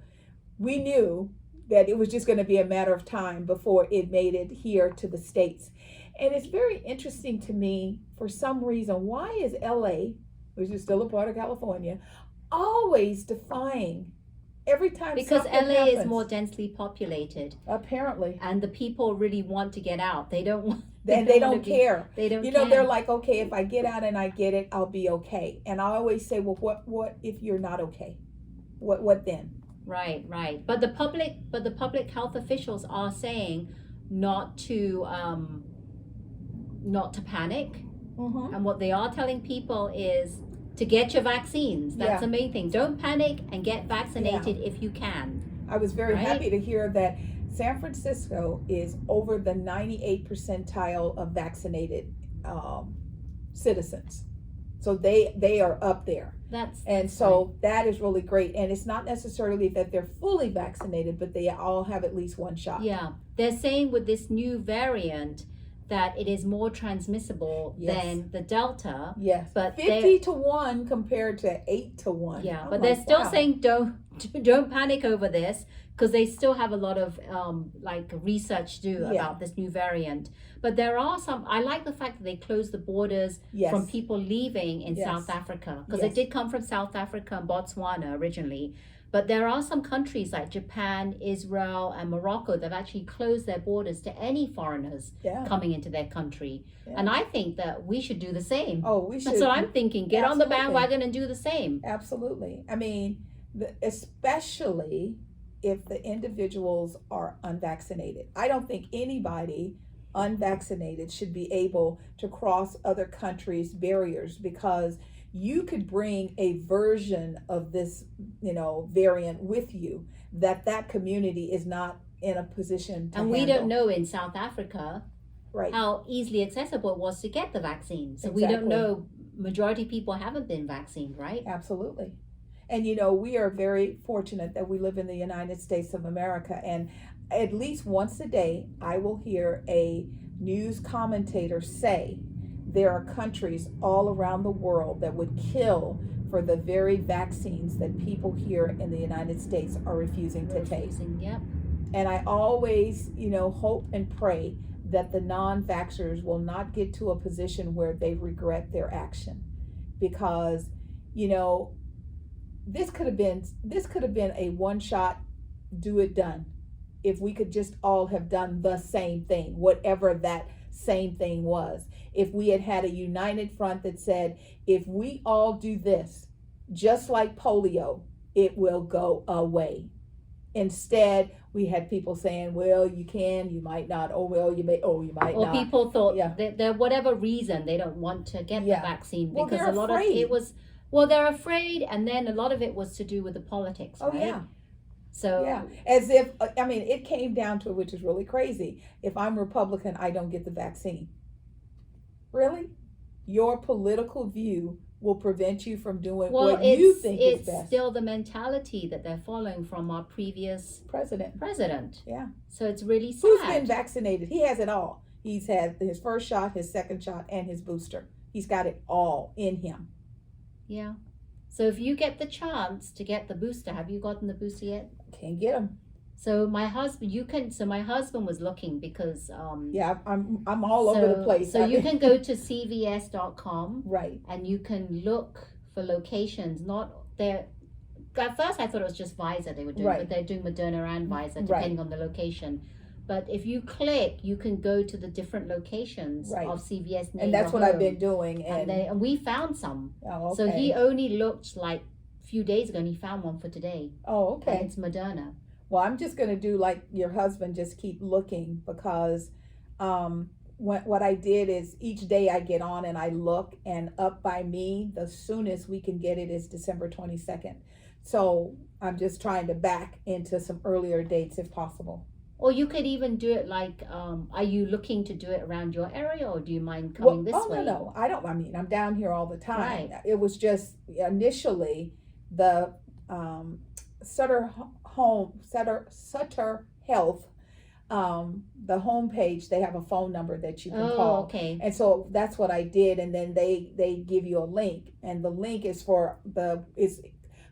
[SPEAKER 1] we knew that it was just going to be a matter of time before it made it here to the States. And it's very interesting to me, for some reason, why is LA, which is still a part of California, always defying every time?
[SPEAKER 2] Because
[SPEAKER 1] something
[SPEAKER 2] LA is
[SPEAKER 1] happens?
[SPEAKER 2] more densely populated,
[SPEAKER 1] Apparently.
[SPEAKER 2] and the people really want to get out. They don't want.
[SPEAKER 1] They don't care.
[SPEAKER 2] They don't care.
[SPEAKER 1] They're like, okay, if I get out and I get it, I'll be okay. And I always say, well, what if you're not okay? What then?
[SPEAKER 2] Right. But the public health officials are saying not to panic.
[SPEAKER 1] Mm-hmm.
[SPEAKER 2] And what they are telling people is to get your vaccines. That's the main thing. Don't panic and get vaccinated if you can.
[SPEAKER 1] I was very happy to hear that San Francisco is over the 98th percentile of vaccinated citizens. So they are up there. That is really great. And it's not necessarily that they're fully vaccinated, but they all have at least one shot.
[SPEAKER 2] Yeah. They're saying with this new variant that it is more transmissible than the Delta.
[SPEAKER 1] Yes.
[SPEAKER 2] But
[SPEAKER 1] 50 to 1 compared to 8 to 1.
[SPEAKER 2] Yeah, but they're still saying don't panic over this, because they still have a lot of research to do about this new variant. But there are some, I like the fact that they closed the borders from people leaving in South Africa, because it did come from South Africa and Botswana originally. But there are some countries like Japan, Israel, and Morocco that have actually closed their borders to any foreigners coming into their country. Yeah. And I think that we should do the same.
[SPEAKER 1] Oh, we should.
[SPEAKER 2] That's what I'm thinking. Get on the bandwagon and do the same.
[SPEAKER 1] Absolutely. I mean, especially if the individuals are unvaccinated. I don't think anybody unvaccinated should be able to cross other countries' barriers, because you could bring a version of this, variant with you that community is not in a position to handle.
[SPEAKER 2] We don't know in South Africa
[SPEAKER 1] right.
[SPEAKER 2] how easily accessible it was to get the vaccine. So we don't know majority of people haven't been vaccinated, right?
[SPEAKER 1] Absolutely. And we are very fortunate that we live in the United States of America. And at least once a day, I will hear a news commentator say there are countries all around the world that would kill for the very vaccines that people here in the United States are refusing to take.
[SPEAKER 2] Yep.
[SPEAKER 1] And I always, hope and pray that the non-vaxxers will not get to a position where they regret their action, because, this could have been a one shot, do it done. If we could just all have done the same thing, whatever that same thing was. If we had a united front that said, if we all do this, just like polio, it will go away. Instead, we had people saying, well, you can, you might not. Oh, well, you may, oh, you might
[SPEAKER 2] or
[SPEAKER 1] not.
[SPEAKER 2] Or people thought
[SPEAKER 1] Yeah.
[SPEAKER 2] that whatever reason they don't want to get
[SPEAKER 1] Yeah.
[SPEAKER 2] the vaccine
[SPEAKER 1] Well,
[SPEAKER 2] because
[SPEAKER 1] they're
[SPEAKER 2] a lot
[SPEAKER 1] afraid.
[SPEAKER 2] of it was, well, they're afraid, and then a lot of it was to do with the politics,
[SPEAKER 1] Oh,
[SPEAKER 2] right?
[SPEAKER 1] yeah.
[SPEAKER 2] So
[SPEAKER 1] Yeah, as if, it came down to it, which is really crazy. If I'm Republican, I don't get the vaccine. Really? Your political view will prevent you from doing what you think is best.
[SPEAKER 2] It's still the mentality that they're following from our previous president.
[SPEAKER 1] Yeah.
[SPEAKER 2] So it's really sad.
[SPEAKER 1] Who's been vaccinated? He has it all. He's had his first shot, his second shot, and his booster. He's got it all in him.
[SPEAKER 2] Yeah. So if you get the chance to get the booster, have you gotten the booster yet?
[SPEAKER 1] Can't get them.
[SPEAKER 2] So my husband, So my husband was looking because
[SPEAKER 1] yeah, I'm all over the place.
[SPEAKER 2] So you can go to cvs.com,
[SPEAKER 1] right,
[SPEAKER 2] and you can look for locations. Not there. At first, I thought it was just Pfizer they were doing,
[SPEAKER 1] right,
[SPEAKER 2] but they're doing Moderna and Pfizer depending on the location. But if you click, you can go to the different locations of CVS near
[SPEAKER 1] and that's
[SPEAKER 2] your
[SPEAKER 1] what
[SPEAKER 2] home.
[SPEAKER 1] I've been doing.
[SPEAKER 2] And we found some.
[SPEAKER 1] Oh, okay.
[SPEAKER 2] So he only looked like a few days ago, and he found one for today.
[SPEAKER 1] Oh, okay.
[SPEAKER 2] And it's Moderna.
[SPEAKER 1] Well, I'm just going to do like your husband, just keep looking, because what I did is each day I get on and I look, and up by me, the soonest we can get it is December 22nd. So I'm just trying to back into some earlier dates if possible.
[SPEAKER 2] Or you could even do it like, are you looking to do it around your area, or do you mind coming this way?
[SPEAKER 1] No, I don't. I'm down here all the time.
[SPEAKER 2] Right.
[SPEAKER 1] It was just initially the Sutter Health, the homepage, they have a phone number that you can call.
[SPEAKER 2] Okay.
[SPEAKER 1] And so that's what I did, and then they give you a link, and the link is is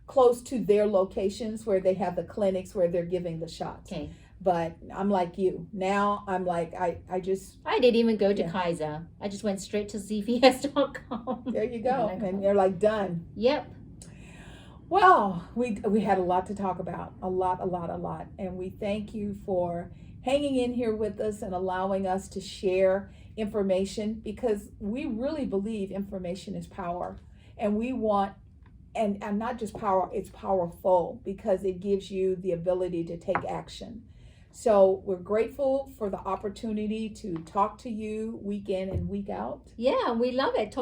[SPEAKER 1] close to their locations where they have the clinics where they're giving the shots.
[SPEAKER 2] Okay.
[SPEAKER 1] But I'm like you. Now I'm like, I
[SPEAKER 2] didn't even go to Kaiser. I just went straight to cvs.com.
[SPEAKER 1] There you go. And you're like done.
[SPEAKER 2] Yep.
[SPEAKER 1] Well, we had a lot to talk about. A lot. And we thank you for hanging in here with us and allowing us to share information, because we really believe information is power. And we want, and not just power, it's powerful, because it gives you the ability to take action. So we're grateful for the opportunity to talk to you week in and week out.
[SPEAKER 2] Yeah, we love it.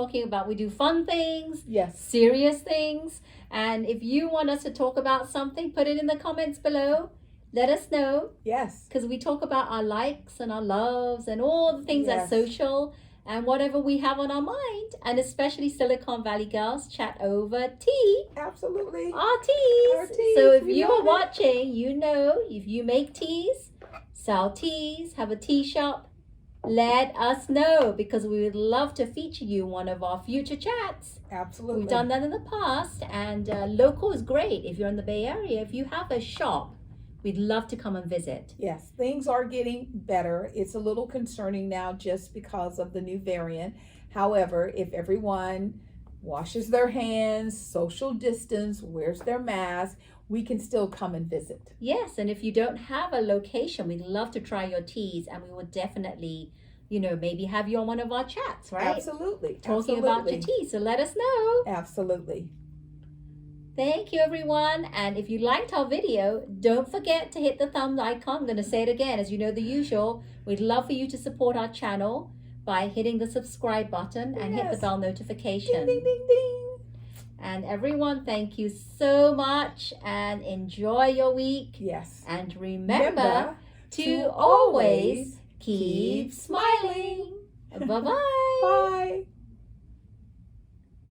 [SPEAKER 2] We do fun things,
[SPEAKER 1] yes,
[SPEAKER 2] serious things. And if you want us to talk about something, put it in the comments below. Let us know.
[SPEAKER 1] Yes.
[SPEAKER 2] Because we talk about our likes and our loves and all the things that's social and whatever we have on our mind. And especially Silicon Valley girls chat over tea.
[SPEAKER 1] Absolutely.
[SPEAKER 2] Our teas. So if you are watching, if you make teas, sell teas, have a tea shop, let us know, because we would love to feature you in one of our future chats.
[SPEAKER 1] Absolutely.
[SPEAKER 2] We've done that in the past, and local is great. If you're in the Bay Area, if you have a shop, we'd love to come and visit.
[SPEAKER 1] Yes, things are getting better. It's a little concerning now just because of the new variant. However, if everyone washes their hands, social distance, wears their mask, we can still come and visit.
[SPEAKER 2] Yes, and if you don't have a location, we'd love to try your teas, and we would definitely, maybe have you on one of our chats, right?
[SPEAKER 1] Absolutely.
[SPEAKER 2] Talking about your tea, so let us know.
[SPEAKER 1] Absolutely.
[SPEAKER 2] Thank you, everyone. And if you liked our video, don't forget to hit the thumb icon. I'm going to say it again, as you know the usual. We'd love for you to support our channel by hitting the subscribe button and hit the bell notification.
[SPEAKER 1] Ding, ding, ding, ding.
[SPEAKER 2] And everyone, thank you so much, and enjoy your week.
[SPEAKER 1] Yes.
[SPEAKER 2] And remember to always keep smiling. Bye-bye.
[SPEAKER 1] Bye.